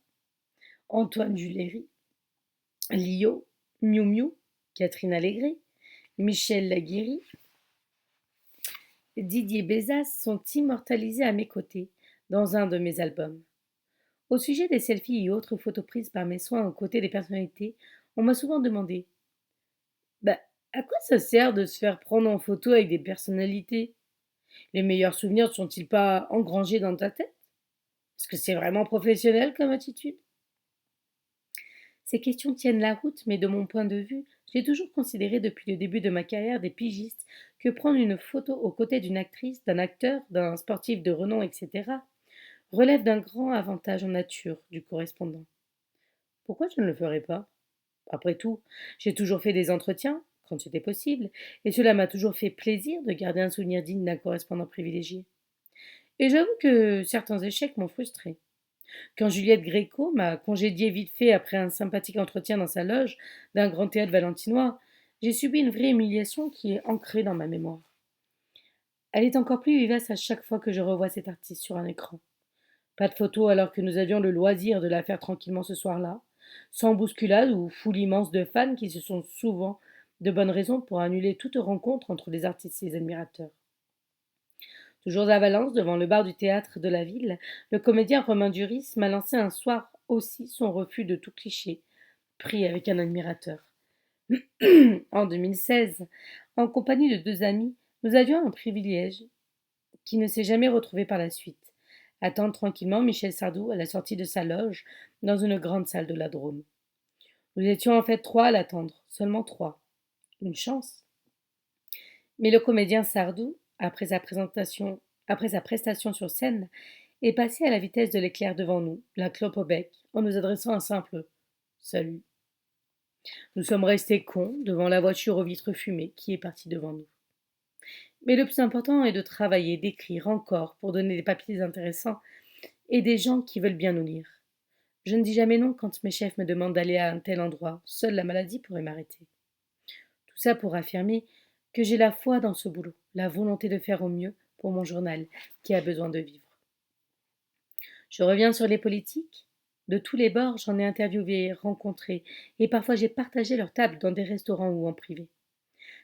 Antoine Duléry, Lio, Miu Miu, Catherine Allégret, Michel Laguérie, Didier Bézas sont immortalisés à mes côtés dans un de mes albums. Au sujet des selfies et autres photos prises par mes soins aux côtés des personnalités, on m'a souvent demandé bah, à quoi ça sert de se faire prendre en photo avec des personnalités? Les meilleurs souvenirs ne sont-ils pas engrangés dans ta tête? Est-ce que c'est vraiment professionnel comme attitude? Ces questions tiennent la route, mais de mon point de vue, j'ai toujours considéré depuis le début de ma carrière des pigistes que prendre une photo aux côtés d'une actrice, d'un acteur, d'un sportif de renom, etc., relève d'un grand avantage en nature du correspondant. Pourquoi je ne le ferais pas? Après tout, j'ai toujours fait des entretiens, quand c'était possible, et cela m'a toujours fait plaisir de garder un souvenir digne d'un correspondant privilégié. Et j'avoue que certains échecs m'ont frustré. Quand Juliette Gréco m'a congédié vite fait après un sympathique entretien dans sa loge d'un grand théâtre valentinois, j'ai subi une vraie humiliation qui est ancrée dans ma mémoire. Elle est encore plus vivace à chaque fois que je revois cet artiste sur un écran. Pas de photo alors que nous avions le loisir de la faire tranquillement ce soir-là, sans bousculade ou foule immense de fans qui se sont souvent de bonnes raisons pour annuler toute rencontre entre les artistes et les admirateurs. Toujours à Valence, devant le bar du théâtre de la ville, le comédien Romain Duris m'a lancé un soir aussi son refus de tout cliché, pris avec un admirateur. En 2016, en compagnie de deux amis, nous avions un privilège qui ne s'est jamais retrouvé par la suite. Attendre tranquillement Michel Sardou à la sortie de sa loge dans une grande salle de la Drôme. Nous étions en fait trois à l'attendre, seulement trois. Une chance. Mais le comédien Sardou, après sa prestation sur scène, est passé à la vitesse de l'éclair devant nous, la clope au bec, en nous adressant un simple salut. Nous sommes restés cons devant la voiture aux vitres fumées qui est partie devant nous. Mais le plus important est de travailler, d'écrire encore pour donner des papiers intéressants et des gens qui veulent bien nous lire. Je ne dis jamais non quand mes chefs me demandent d'aller à un tel endroit. Seule la maladie pourrait m'arrêter. Tout ça pour affirmer que j'ai la foi dans ce boulot, la volonté de faire au mieux pour mon journal qui a besoin de vivre. Je reviens sur les politiques. De tous les bords, j'en ai interviewé, rencontré, et parfois j'ai partagé leur table dans des restaurants ou en privé.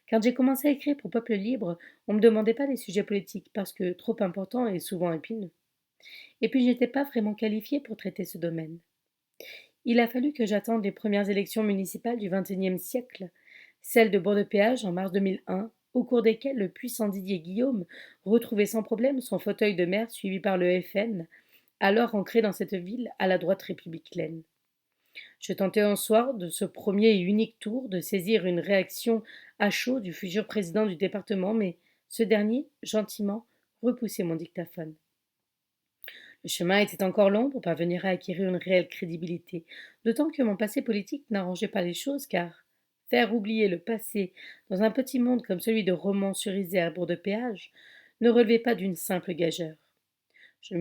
Quand j'ai commencé à écrire pour Peuple Libre, on ne me demandait pas des sujets politiques parce que trop importants et souvent épineux. Et puis je n'étais pas vraiment qualifiée pour traiter ce domaine. Il a fallu que j'attende les premières élections municipales du XXIe siècle, celles de Bourg-de-Péage en mars 2001, au cours desquelles le puissant Didier Guillaume retrouvait sans problème son fauteuil de maire suivi par le FN, alors ancré dans cette ville à la droite républicaine. Je tentais un soir, de ce premier et unique tour, de saisir une réaction à chaud du futur président du département, mais ce dernier, gentiment, repoussait mon dictaphone. Le chemin était encore long pour parvenir à acquérir une réelle crédibilité, d'autant que mon passé politique n'arrangeait pas les choses, car faire oublier le passé dans un petit monde comme celui de Romans-sur-Isère à Bourg-de-Péage ne relevait pas d'une simple gageure. Je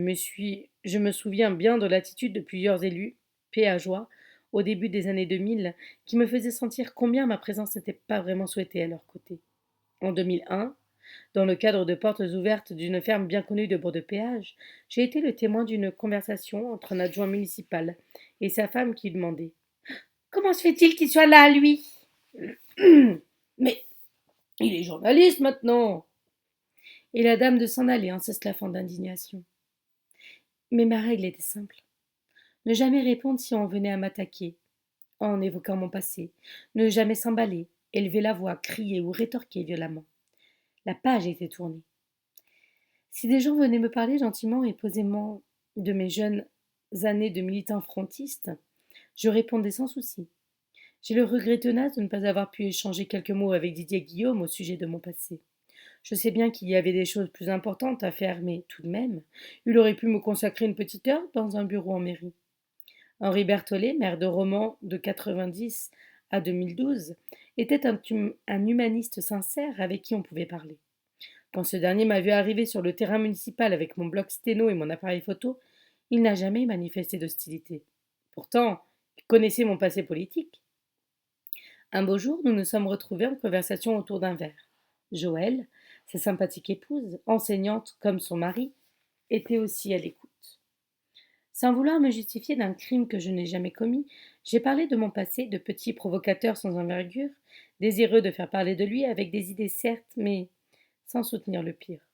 me souviens bien de l'attitude de plusieurs élus péageois au début des années 2000 qui me faisaient sentir combien ma présence n'était pas vraiment souhaitée à leur côté. En 2001, dans le cadre de portes ouvertes d'une ferme bien connue de Bourg-de-Péage, j'ai été le témoin d'une conversation entre un adjoint municipal et sa femme qui demandait comment se fait-il qu'il soit là, lui? Mais il est journaliste maintenant. Et la dame de s'en aller en s'esclaffant d'indignation. Mais ma règle était simple. Ne jamais répondre si on venait à m'attaquer, en évoquant mon passé. Ne jamais s'emballer, élever la voix, crier ou rétorquer violemment. La page était tournée. Si des gens venaient me parler gentiment et posément de mes jeunes années de militant frontiste, je répondais sans souci. J'ai le regret tenace de ne pas avoir pu échanger quelques mots avec Didier Guillaume au sujet de mon passé. Je sais bien qu'il y avait des choses plus importantes à faire, mais tout de même, il aurait pu me consacrer une petite heure dans un bureau en mairie. Henri Berthollet, maire de Romans de 90 à 2012, était un humaniste sincère avec qui on pouvait parler. Quand ce dernier m'a vu arriver sur le terrain municipal avec mon bloc sténo et mon appareil photo, il n'a jamais manifesté d'hostilité. Pourtant, il connaissait mon passé politique. Un beau jour, nous nous sommes retrouvés en conversation autour d'un verre. Joël, sa sympathique épouse, enseignante comme son mari, était aussi à l'écoute. Sans vouloir me justifier d'un crime que je n'ai jamais commis, j'ai parlé de mon passé de petit provocateur sans envergure, désireux de faire parler de lui avec des idées certes, mais sans soutenir le pire.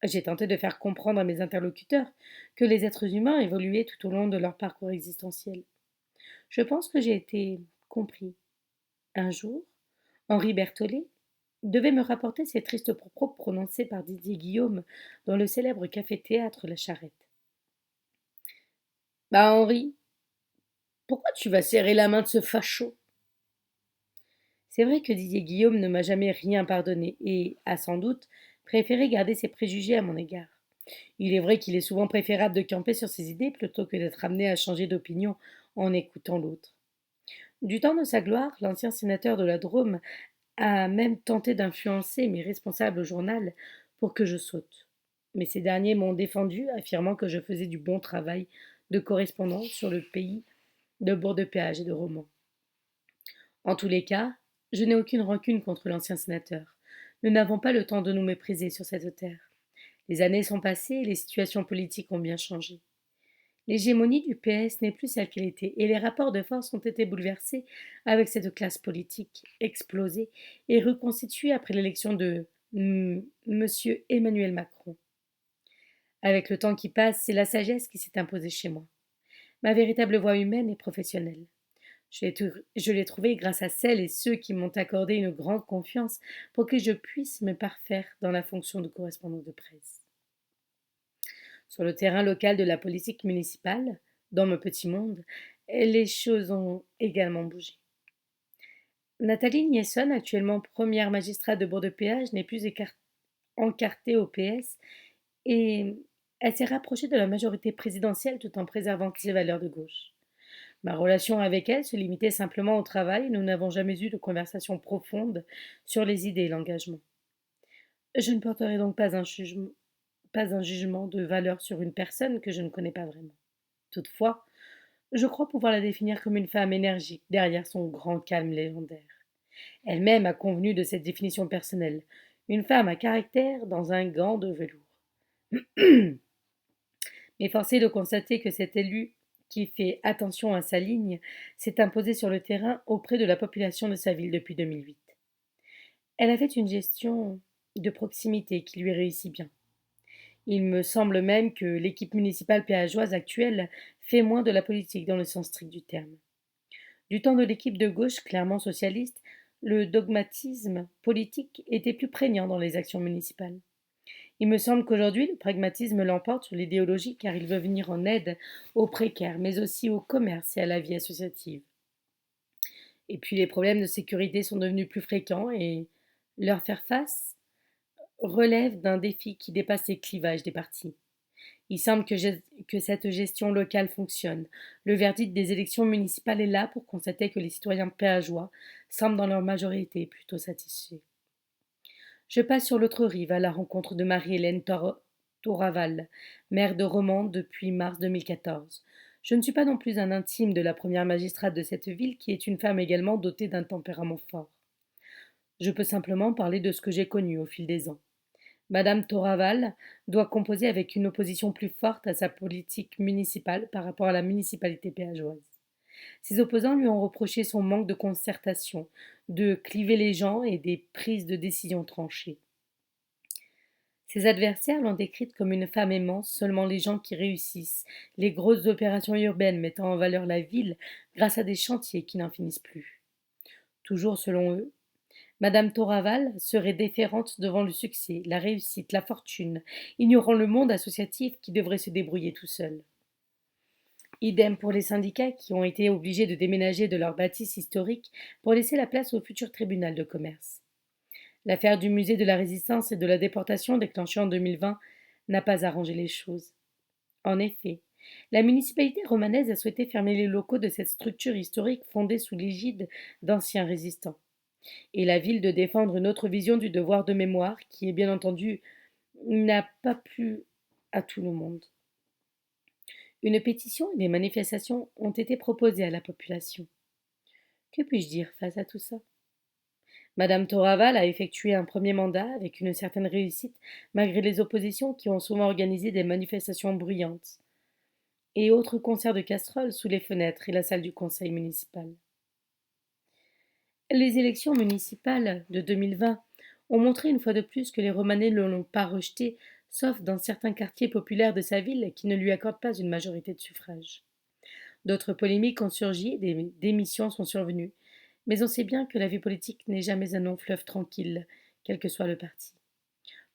J'ai tenté de faire comprendre à mes interlocuteurs que les êtres humains évoluaient tout au long de leur parcours existentiel. Je pense que j'ai été compris. Un jour, Henri Berthollet devait me rapporter ces tristes propos prononcés par Didier Guillaume dans le célèbre café-théâtre La Charrette. Bah Henri, pourquoi tu vas serrer la main de ce facho? C'est vrai que Didier Guillaume ne m'a jamais rien pardonné et a sans doute préféré garder ses préjugés à mon égard. Il est vrai qu'il est souvent préférable de camper sur ses idées plutôt que d'être amené à changer d'opinion en écoutant l'autre. Du temps de sa gloire, l'ancien sénateur de la Drôme a même tenté d'influencer mes responsables au journal pour que je saute. Mais ces derniers m'ont défendu, affirmant que je faisais du bon travail de correspondant sur le pays de Bourg-de-Péage et de Romans. En tous les cas, je n'ai aucune rancune contre l'ancien sénateur. Nous n'avons pas le temps de nous mépriser sur cette terre. Les années sont passées et les situations politiques ont bien changé. L'hégémonie du PS n'est plus celle qu'elle était et les rapports de force ont été bouleversés avec cette classe politique explosée et reconstituée après l'élection de Monsieur Emmanuel Macron. Avec le temps qui passe, c'est la sagesse qui s'est imposée chez moi. Ma véritable voie humaine et professionnelle. Je l'ai trouvée grâce à celles et ceux qui m'ont accordé une grande confiance pour que je puisse me parfaire dans la fonction de correspondant de presse. Sur le terrain local de la politique municipale, dans mon petit monde, les choses ont également bougé. Nathalie Niesson, actuellement première magistrate de Bourg-de-Péage, n'est plus encartée au PS et elle s'est rapprochée de la majorité présidentielle tout en préservant ses valeurs de gauche. Ma relation avec elle se limitait simplement au travail et nous n'avons jamais eu de conversation profonde sur les idées et l'engagement. Je ne porterai donc pas un jugement de valeur sur une personne que je ne connais pas vraiment. Toutefois, je crois pouvoir la définir comme une femme énergique derrière son grand calme légendaire. Elle-même a convenu de cette définition personnelle. Une femme à caractère dans un gant de velours. Mais forcé de constater que cet élu qui fait attention à sa ligne s'est imposé sur le terrain auprès de la population de sa ville depuis 2008. Elle a fait une gestion de proximité qui lui réussit bien. Il me semble même que l'équipe municipale péageoise actuelle fait moins de la politique dans le sens strict du terme. Du temps de l'équipe de gauche clairement socialiste, le dogmatisme politique était plus prégnant dans les actions municipales. Il me semble qu'aujourd'hui, le pragmatisme l'emporte sur l'idéologie car il veut venir en aide aux précaires, mais aussi au commerce et à la vie associative. Et puis les problèmes de sécurité sont devenus plus fréquents et leur faire face relève d'un défi qui dépasse les clivages des partis. Il semble que cette gestion locale fonctionne. Le verdict des élections municipales est là pour constater que les citoyens péageois semblent dans leur majorité plutôt satisfaits. Je passe sur l'autre rive à la rencontre de Marie-Hélène Toraval, maire de Romans depuis mars 2014. Je ne suis pas non plus un intime de la première magistrate de cette ville qui est une femme également dotée d'un tempérament fort. Je peux simplement parler de ce que j'ai connu au fil des ans. Madame Toraval doit composer avec une opposition plus forte à sa politique municipale par rapport à la municipalité péageoise. Ses opposants lui ont reproché son manque de concertation, de cliver les gens et des prises de décision tranchées. Ses adversaires l'ont décrite comme une femme aimante, seulement les gens qui réussissent, les grosses opérations urbaines mettant en valeur la ville grâce à des chantiers qui n'en finissent plus. Toujours selon eux, Madame Toraval serait déférente devant le succès, la réussite, la fortune, ignorant le monde associatif qui devrait se débrouiller tout seul. Idem pour les syndicats qui ont été obligés de déménager de leur bâtisse historique pour laisser la place au futur tribunal de commerce. L'affaire du musée de la Résistance et de la déportation déclenchée en 2020 n'a pas arrangé les choses. En effet, la municipalité romanaise a souhaité fermer les locaux de cette structure historique fondée sous l'égide d'anciens résistants. Et la ville de défendre une autre vision du devoir de mémoire qui, est bien entendu, n'a pas plu à tout le monde. Une pétition et des manifestations ont été proposées à la population. Que puis-je dire face à tout ça? Madame Toraval a effectué un premier mandat avec une certaine réussite, malgré les oppositions qui ont souvent organisé des manifestations bruyantes et autres concerts de casseroles sous les fenêtres et la salle du conseil municipal. Les élections municipales de 2020 ont montré une fois de plus que les Romanais ne l'ont pas rejeté, sauf dans certains quartiers populaires de sa ville qui ne lui accordent pas une majorité de suffrages. D'autres polémiques ont surgi, des démissions sont survenues, mais on sait bien que la vie politique n'est jamais un long fleuve tranquille, quel que soit le parti.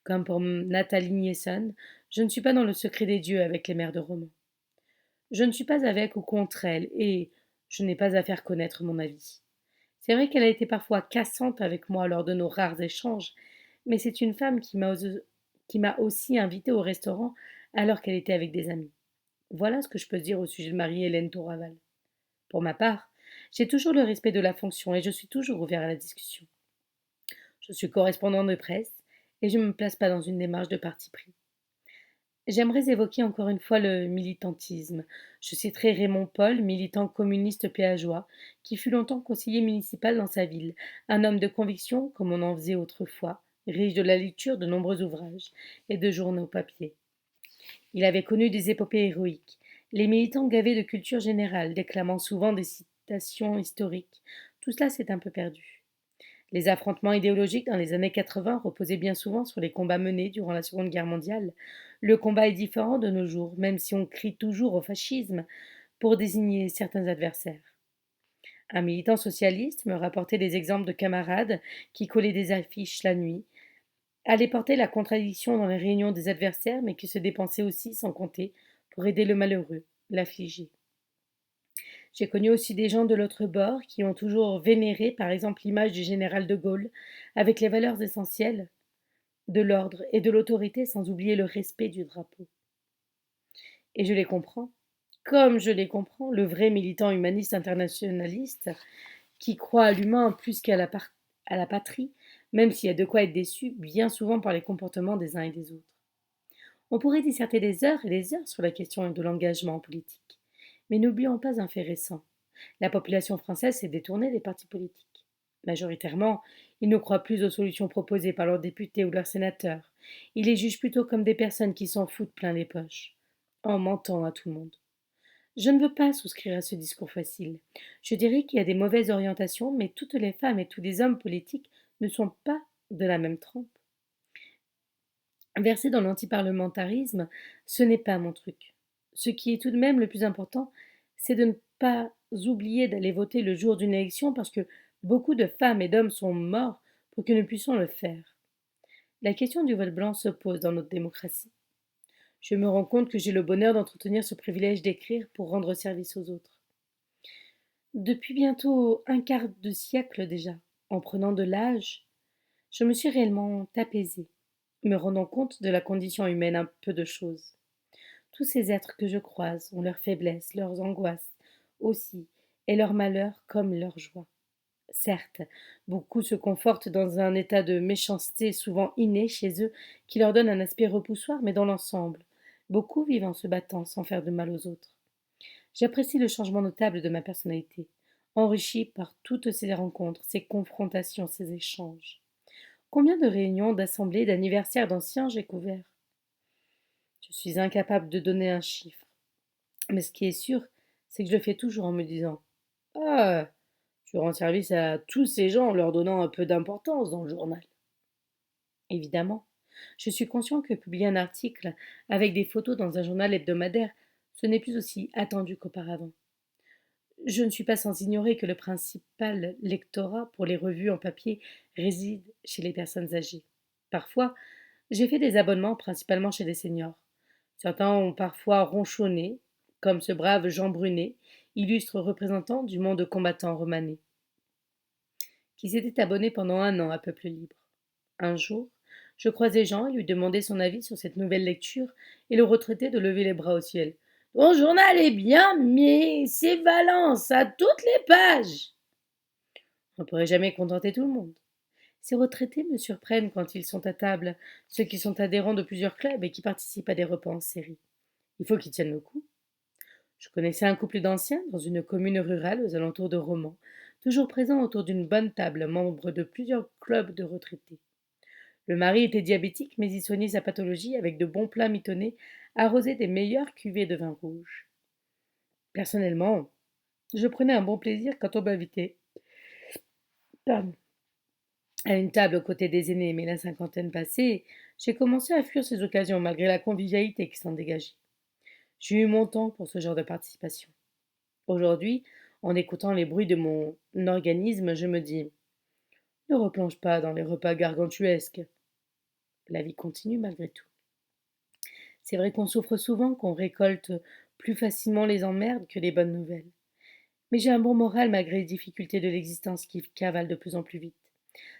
Comme pour Nathalie Nielsen, je ne suis pas dans le secret des dieux avec les maires de romans. Je ne suis pas avec ou contre elle, et je n'ai pas à faire connaître mon avis. C'est vrai qu'elle a été parfois cassante avec moi lors de nos rares échanges, mais c'est une femme qui m'a aussi invité au restaurant alors qu'elle était avec des amis. Voilà ce que je peux dire au sujet de Marie-Hélène Toraval. Pour ma part, j'ai toujours le respect de la fonction et je suis toujours ouvert à la discussion. Je suis correspondant de presse et je ne me place pas dans une démarche de parti pris. J'aimerais évoquer encore une fois le militantisme. Je citerai Raymond Paul, militant communiste péageois, qui fut longtemps conseiller municipal dans sa ville, un homme de conviction comme on en faisait autrefois, riche de la lecture de nombreux ouvrages et de journaux papier. Il avait connu des épopées héroïques, les militants gavés de culture générale, déclamant souvent des citations historiques. Tout cela s'est un peu perdu. Les affrontements idéologiques dans les années 80 reposaient bien souvent sur les combats menés durant la Seconde Guerre mondiale. Le combat est différent de nos jours, même si on crie toujours au fascisme pour désigner certains adversaires. Un militant socialiste me rapportait des exemples de camarades qui collaient des affiches la nuit, allaient porter la contradiction dans les réunions des adversaires, mais qui se dépensaient aussi, sans compter, pour aider le malheureux, l'affligé. J'ai connu aussi des gens de l'autre bord qui ont toujours vénéré, par exemple, l'image du général de Gaulle, avec les valeurs essentielles de l'ordre et de l'autorité, sans oublier le respect du drapeau. Et je les comprends, comme je les comprends, le vrai militant humaniste internationaliste qui croit à l'humain plus à la patrie, même s'il y a de quoi être déçu, bien souvent par les comportements des uns et des autres. On pourrait disserter des heures et des heures sur la question de l'engagement politique. Mais n'oublions pas un fait récent. La population française s'est détournée des partis politiques. Majoritairement, ils ne croient plus aux solutions proposées par leurs députés ou leurs sénateurs. Ils les jugent plutôt comme des personnes qui s'en foutent plein les poches, en mentant à tout le monde. Je ne veux pas souscrire à ce discours facile. Je dirais qu'il y a des mauvaises orientations, mais toutes les femmes et tous les hommes politiques ne sont pas de la même trempe. Verser dans l'antiparlementarisme, ce n'est pas mon truc. Ce qui est tout de même le plus important, c'est de ne pas oublier d'aller voter le jour d'une élection parce que beaucoup de femmes et d'hommes sont morts pour que nous puissions le faire. La question du vote blanc se pose dans notre démocratie. Je me rends compte que j'ai le bonheur d'entretenir ce privilège d'écrire pour rendre service aux autres. Depuis bientôt un quart de siècle déjà, en prenant de l'âge, je me suis réellement apaisée, me rendant compte de la condition humaine un peu de choses. Tous ces êtres que je croise ont leurs faiblesses, leurs angoisses aussi, et leurs malheurs comme leurs joies. Certes, beaucoup se confortent dans un état de méchanceté souvent inné chez eux qui leur donne un aspect repoussoir, mais dans l'ensemble, beaucoup vivent en se battant sans faire de mal aux autres. J'apprécie le changement notable de ma personnalité, enrichi par toutes ces rencontres, ces confrontations, ces échanges. Combien de réunions, d'assemblées, d'anniversaires d'anciens j'ai couverts? Je suis incapable de donner un chiffre. Mais ce qui est sûr, c'est que je le fais toujours en me disant: Ah, je rends service à tous ces gens en leur donnant un peu d'importance dans le journal. Évidemment, je suis conscient que publier un article avec des photos dans un journal hebdomadaire, ce n'est plus aussi attendu qu'auparavant. Je ne suis pas sans ignorer que le principal lectorat pour les revues en papier réside chez les personnes âgées. Parfois, j'ai fait des abonnements principalement chez des seniors. Certains ont parfois ronchonné, comme ce brave Jean Brunet, illustre représentant du monde combattant romanais, qui s'était abonné pendant un an à Peuple Libre. Un jour, je croisai Jean et lui demandai son avis sur cette nouvelle lecture et le retraitai de lever les bras au ciel. Ton journal est bien, mais c'est Valence à toutes les pages. On ne pourrait jamais contenter tout le monde. Ces retraités me surprennent quand ils sont à table, ceux qui sont adhérents de plusieurs clubs et qui participent à des repas en série. Il faut qu'ils tiennent le coup. Je connaissais un couple d'anciens dans une commune rurale aux alentours de Romans, toujours présents autour d'une bonne table, membres de plusieurs clubs de retraités. Le mari était diabétique, mais il soignait sa pathologie avec de bons plats mitonnés, arrosés des meilleures cuvées de vin rouge. Personnellement, je prenais un bon plaisir quand on m'invitait pardon, à une table aux côtés des aînés, mais la cinquantaine passée, j'ai commencé à fuir ces occasions malgré la convivialité qui s'en dégageait. J'ai eu mon temps pour ce genre de participation. Aujourd'hui, en écoutant les bruits de mon organisme, je me dis ne replonge pas dans les repas gargantuesques. La vie continue malgré tout. C'est vrai qu'on souffre souvent, qu'on récolte plus facilement les emmerdes que les bonnes nouvelles. Mais j'ai un bon moral malgré les difficultés de l'existence qui cavalent de plus en plus vite.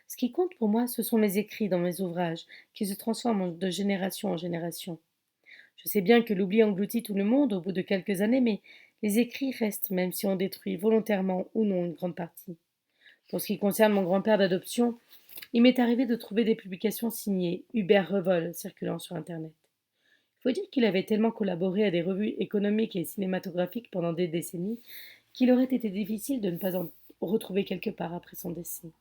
Ce qui compte pour moi, ce sont mes écrits dans mes ouvrages, qui se transforment de génération en génération. Je sais bien que l'oubli engloutit tout le monde au bout de quelques années, mais les écrits restent même si on détruit volontairement ou non une grande partie. Pour ce qui concerne mon grand-père d'adoption, il m'est arrivé de trouver des publications signées Hubert Revol circulant sur Internet. Il faut dire qu'il avait tellement collaboré à des revues économiques et cinématographiques pendant des décennies qu'il aurait été difficile de ne pas en retrouver quelque part après son décès.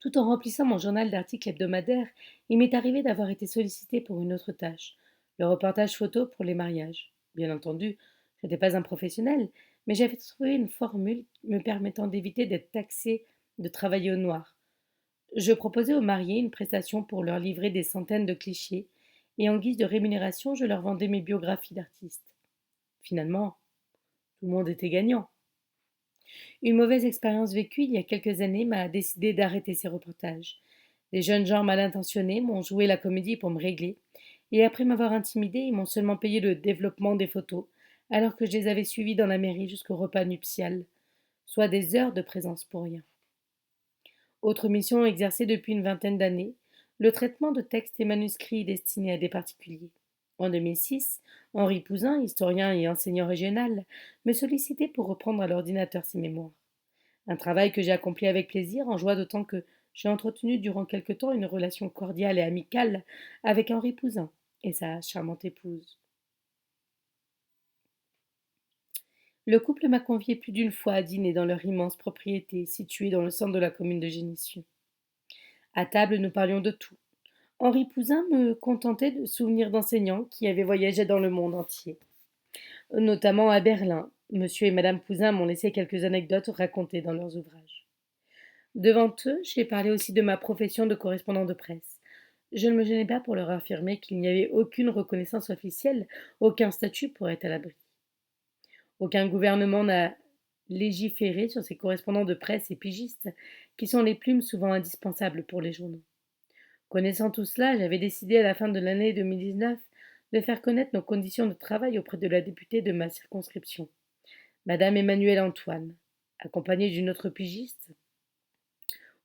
Tout en remplissant mon journal d'articles hebdomadaires, il m'est arrivé d'avoir été sollicité pour une autre tâche, le reportage photo pour les mariages. Bien entendu, je n'étais pas un professionnel, mais j'avais trouvé une formule me permettant d'éviter d'être taxé de travailler au noir. Je proposais aux mariés une prestation pour leur livrer des centaines de clichés, et en guise de rémunération, je leur vendais mes biographies d'artistes. Finalement, tout le monde était gagnant. Une mauvaise expérience vécue il y a quelques années m'a décidé d'arrêter ces reportages. Des jeunes gens mal intentionnés m'ont joué la comédie pour me régler, et après m'avoir intimidé, ils m'ont seulement payé le développement des photos, alors que je les avais suivis dans la mairie jusqu'au repas nuptial, soit des heures de présence pour rien. Autre mission exercée depuis une vingtaine d'années, le traitement de textes et manuscrits destinés à des particuliers. En 2006, Henri Pouzin, historien et enseignant régional, me sollicitait pour reprendre à l'ordinateur ses mémoires. Un travail que j'ai accompli avec plaisir, en joie d'autant que j'ai entretenu durant quelque temps une relation cordiale et amicale avec Henri Pouzin et sa charmante épouse. Le couple m'a convié plus d'une fois à dîner dans leur immense propriété située dans le centre de la commune de Génissus. À table, nous parlions de tout. Henri Pouzin me contentait de souvenirs d'enseignants qui avaient voyagé dans le monde entier, notamment à Berlin. Monsieur et Madame Pouzin m'ont laissé quelques anecdotes racontées dans leurs ouvrages. Devant eux, j'ai parlé aussi de ma profession de correspondant de presse. Je ne me gênais pas pour leur affirmer qu'il n'y avait aucune reconnaissance officielle, aucun statut pour être à l'abri. Aucun gouvernement n'a légiféré sur ces correspondants de presse et pigistes, qui sont les plumes souvent indispensables pour les journaux. Connaissant tout cela, j'avais décidé à la fin de l'année 2019 de faire connaître nos conditions de travail auprès de la députée de ma circonscription, Madame Emmanuelle Antoine. Accompagnée d'une autre pigiste,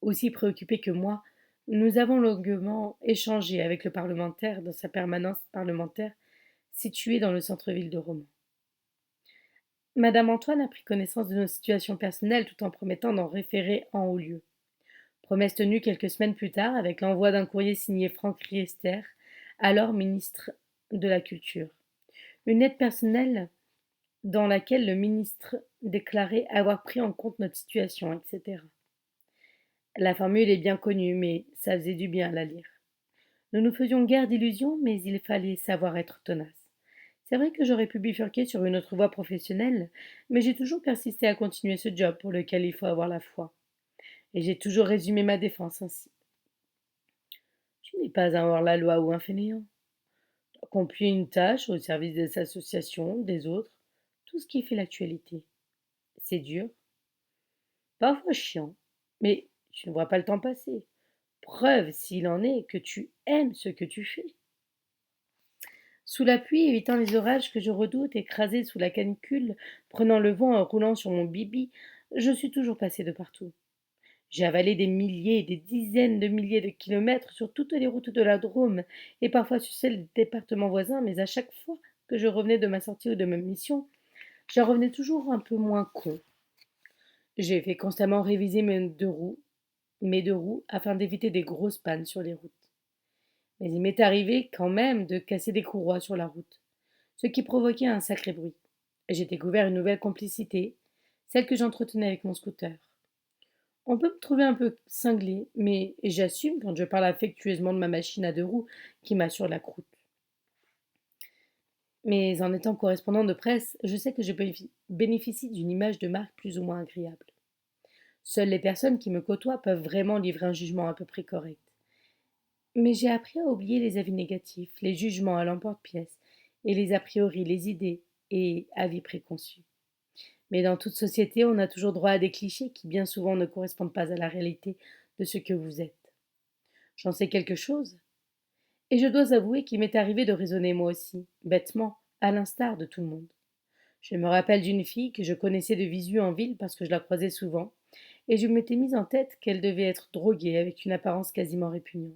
aussi préoccupée que moi, nous avons longuement échangé avec le parlementaire dans sa permanence parlementaire située dans le centre-ville de Romans. Madame Antoine a pris connaissance de nos situations personnelles tout en promettant d'en référer en haut lieu. Promesse tenue quelques semaines plus tard avec l'envoi d'un courrier signé Franck Riester, alors ministre de la Culture. Une lettre personnelle dans laquelle le ministre déclarait avoir pris en compte notre situation, etc. La formule est bien connue, mais ça faisait du bien à la lire. Nous nous faisions guère d'illusions, mais il fallait savoir être tenace. C'est vrai que j'aurais pu bifurquer sur une autre voie professionnelle, mais j'ai toujours persisté à continuer ce job pour lequel il faut avoir la foi. Et j'ai toujours résumé ma défense ainsi. Tu n'es pas un hors-la-loi ou un fainéant. Tu accomplis une tâche au service des associations, des autres, tout ce qui fait l'actualité. C'est dur, parfois chiant, mais tu ne vois pas le temps passer. Preuve, s'il en est, que tu aimes ce que tu fais. Sous la pluie, évitant les orages que je redoute, écrasé sous la canicule, prenant le vent en roulant sur mon bibi, je suis toujours passé de partout. J'ai avalé des milliers, des dizaines de milliers de kilomètres sur toutes les routes de la Drôme et parfois sur celles des départements voisins, mais à chaque fois que je revenais de ma sortie ou de ma mission, j'en revenais toujours un peu moins con. J'ai fait constamment réviser mes deux roues, afin d'éviter des grosses pannes sur les routes. Mais il m'est arrivé quand même de casser des courroies sur la route, ce qui provoquait un sacré bruit. J'ai découvert une nouvelle complicité, celle que j'entretenais avec mon scooter. On peut me trouver un peu cinglé, mais j'assume quand je parle affectueusement de ma machine à deux roues qui m'assure la croûte. Mais en étant correspondant de presse, je sais que je bénéficie d'une image de marque plus ou moins agréable. Seules les personnes qui me côtoient peuvent vraiment livrer un jugement à peu près correct. Mais j'ai appris à oublier les avis négatifs, les jugements à l'emporte-pièce, et les a priori, les idées et avis préconçus. Mais dans toute société, on a toujours droit à des clichés qui bien souvent ne correspondent pas à la réalité de ce que vous êtes. J'en sais quelque chose, et je dois avouer qu'il m'est arrivé de raisonner moi aussi, bêtement, à l'instar de tout le monde. Je me rappelle d'une fille que je connaissais de visu en ville parce que je la croisais souvent, et je m'étais mise en tête qu'elle devait être droguée avec une apparence quasiment répugnante.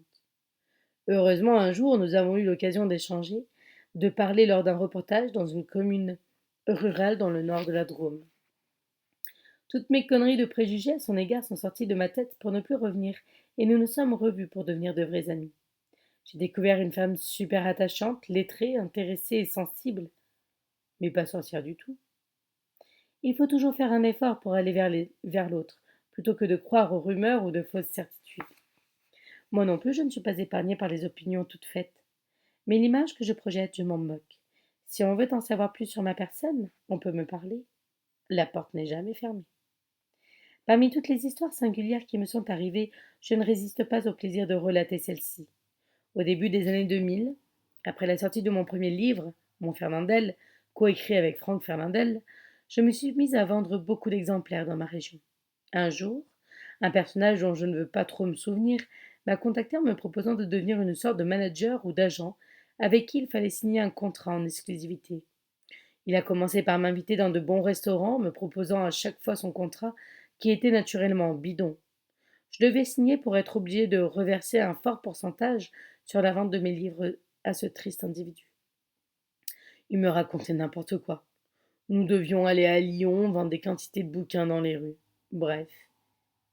Heureusement, un jour, nous avons eu l'occasion d'échanger, de parler lors d'un reportage dans une commune rurale dans le nord de la Drôme. Toutes mes conneries de préjugés à son égard sont sorties de ma tête pour ne plus revenir, et nous nous sommes revus pour devenir de vrais amis. J'ai découvert une femme super attachante, lettrée, intéressée et sensible, mais pas sorcière du tout. Il faut toujours faire un effort pour aller vers l'autre, plutôt que de croire aux rumeurs ou de fausses certitudes. Moi non plus, je ne suis pas épargnée par les opinions toutes faites. Mais l'image que je projette, je m'en moque. Si on veut en savoir plus sur ma personne, on peut me parler. La porte n'est jamais fermée. Parmi toutes les histoires singulières qui me sont arrivées, je ne résiste pas au plaisir de relater celle-ci. Au début des années 2000, après la sortie de mon premier livre, Mon Fernandel, coécrit avec Franck Fernandel, je me suis mise à vendre beaucoup d'exemplaires dans ma région. Un jour, un personnage dont je ne veux pas trop me souvenir m'a contacté en me proposant de devenir une sorte de manager ou d'agent avec qui il fallait signer un contrat en exclusivité. Il a commencé par m'inviter dans de bons restaurants, me proposant à chaque fois son contrat, qui était naturellement bidon. Je devais signer pour être obligé de reverser un fort pourcentage sur la vente de mes livres à ce triste individu. Il me racontait n'importe quoi. Nous devions aller à Lyon, vendre des quantités de bouquins dans les rues. Bref,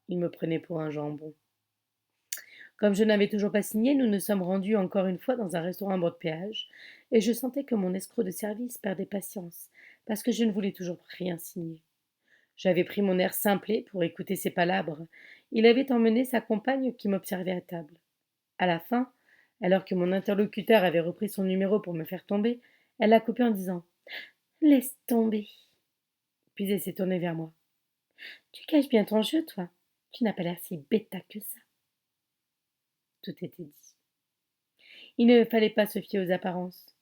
il me prenait pour un jambon. Comme je n'avais toujours pas signé, nous nous sommes rendus encore une fois dans un restaurant à bord de péage, et je sentais que mon escroc de service perdait patience, parce que je ne voulais toujours rien signer. J'avais pris mon air simplet pour écouter ses palabres. Il avait emmené sa compagne qui m'observait à table. À la fin, alors que mon interlocuteur avait repris son numéro pour me faire tomber, elle l'a coupé en disant Laisse tomber. Puis elle s'est tournée vers moi. Tu caches bien ton jeu, toi. Tu n'as pas l'air si bêta que ça. Tout était dit. Il ne fallait pas se fier aux apparences.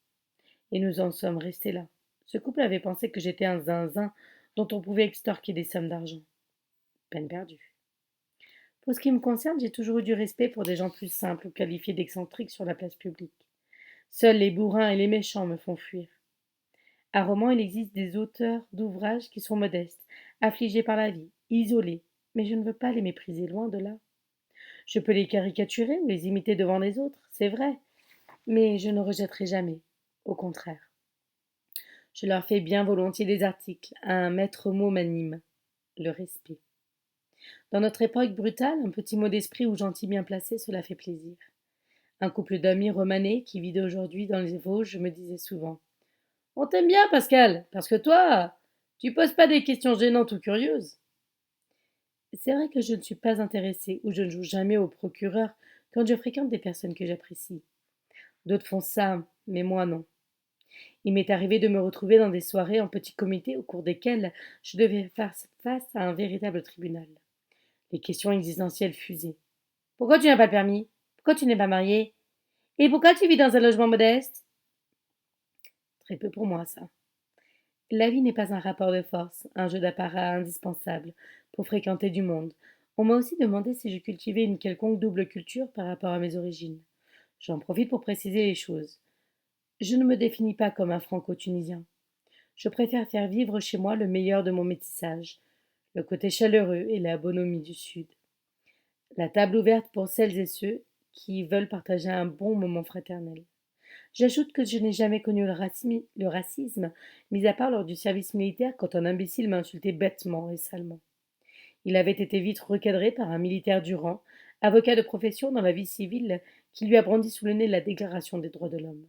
Et nous en sommes restés là. Ce couple avait pensé que j'étais un zinzin dont on pouvait extorquer des sommes d'argent. Peine perdue. Pour ce qui me concerne, j'ai toujours eu du respect pour des gens plus simples ou qualifiés d'excentriques sur la place publique. Seuls les bourrins et les méchants me font fuir. À roman, il existe des auteurs d'ouvrages qui sont modestes, affligés par la vie, isolés, mais je ne veux pas les mépriser, loin de là. Je peux les caricaturer ou les imiter devant les autres, c'est vrai, mais je ne rejetterai jamais. Au contraire. Je leur fais bien volontiers des articles. Un maître mot m'anime. Le respect. Dans notre époque brutale, un petit mot d'esprit ou gentil bien placé, cela fait plaisir. Un couple d'amis romanés qui vit aujourd'hui dans les Vosges me disait souvent On t'aime bien, Pascal, parce que toi, tu poses pas des questions gênantes ou curieuses. C'est vrai que je ne suis pas intéressée ou je ne joue jamais au procureur quand je fréquente des personnes que j'apprécie. D'autres font ça, mais moi non. Il m'est arrivé de me retrouver dans des soirées en petit comité au cours desquelles je devais faire face à un véritable tribunal. Les questions existentielles fusaient. Pourquoi tu n'as pas le permis? Pourquoi tu n'es pas marié? Et pourquoi tu vis dans un logement modeste? Très peu pour moi, ça. La vie n'est pas un rapport de force, un jeu d'apparat indispensable pour fréquenter du monde. On m'a aussi demandé si je cultivais une quelconque double culture par rapport à mes origines. J'en profite pour préciser les choses. Je ne me définis pas comme un franco-tunisien. Je préfère faire vivre chez moi le meilleur de mon métissage, le côté chaleureux et la bonhomie du Sud. La table ouverte pour celles et ceux qui veulent partager un bon moment fraternel. J'ajoute que je n'ai jamais connu le racisme, mis à part lors du service militaire quand un imbécile m'a insulté bêtement et salement. Il avait été vite recadré par un militaire du rang, avocat de profession dans la vie civile, qui lui a brandi sous le nez la Déclaration des droits de l'homme.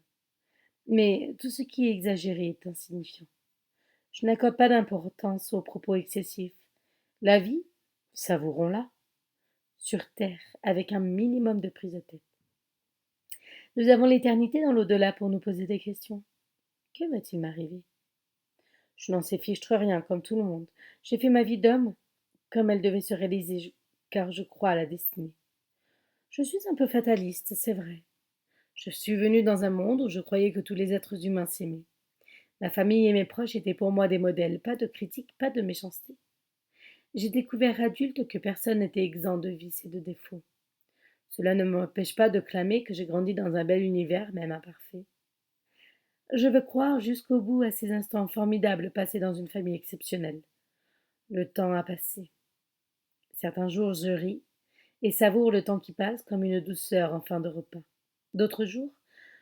Mais tout ce qui est exagéré est insignifiant. Je n'accorde pas d'importance aux propos excessifs. La vie, savourons-la, sur terre, avec un minimum de prise de tête. Nous avons l'éternité dans l'au-delà pour nous poser des questions. Que va-t-il m'arriver? Je n'en sais fichtre rien, comme tout le monde. J'ai fait ma vie d'homme comme elle devait se réaliser, car je crois à la destinée. Je suis un peu fataliste, c'est vrai. Je suis venue dans un monde où je croyais que tous les êtres humains s'aimaient. Ma famille et mes proches étaient pour moi des modèles, pas de critique, pas de méchanceté. J'ai découvert adulte que personne n'était exempt de vices et de défauts. Cela ne m'empêche pas de clamer que j'ai grandi dans un bel univers, même imparfait. Je veux croire jusqu'au bout à ces instants formidables passés dans une famille exceptionnelle. Le temps a passé. Certains jours je ris et savoure le temps qui passe comme une douceur en fin de repas. D'autres jours,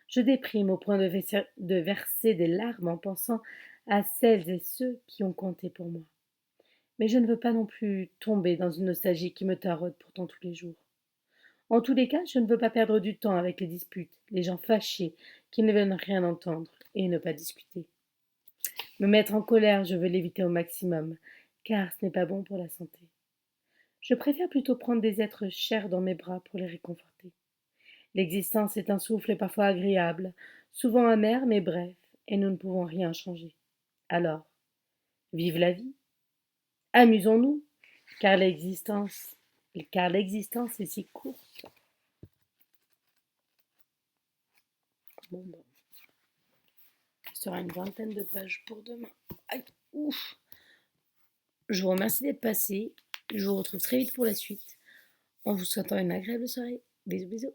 je déprime au point de verser des larmes en pensant à celles et ceux qui ont compté pour moi. Mais je ne veux pas non plus tomber dans une nostalgie qui me taraude pourtant tous les jours. En tous les cas, je ne veux pas perdre du temps avec les disputes, les gens fâchés qui ne veulent rien entendre et ne pas discuter. Me mettre en colère, je veux l'éviter au maximum, car ce n'est pas bon pour la santé. Je préfère plutôt prendre des êtres chers dans mes bras pour les réconforter. L'existence est un souffle parfois agréable, souvent amer mais bref, et nous ne pouvons rien changer. Alors, vive la vie, amusons-nous, car l'existence, car l'existence est si courte. Bon, ce sera une vingtaine de pages pour demain. Aïe, ouf. Je vous remercie d'être passé. Je vous retrouve très vite pour la suite, en vous souhaitant une agréable soirée. Bisous, bisous.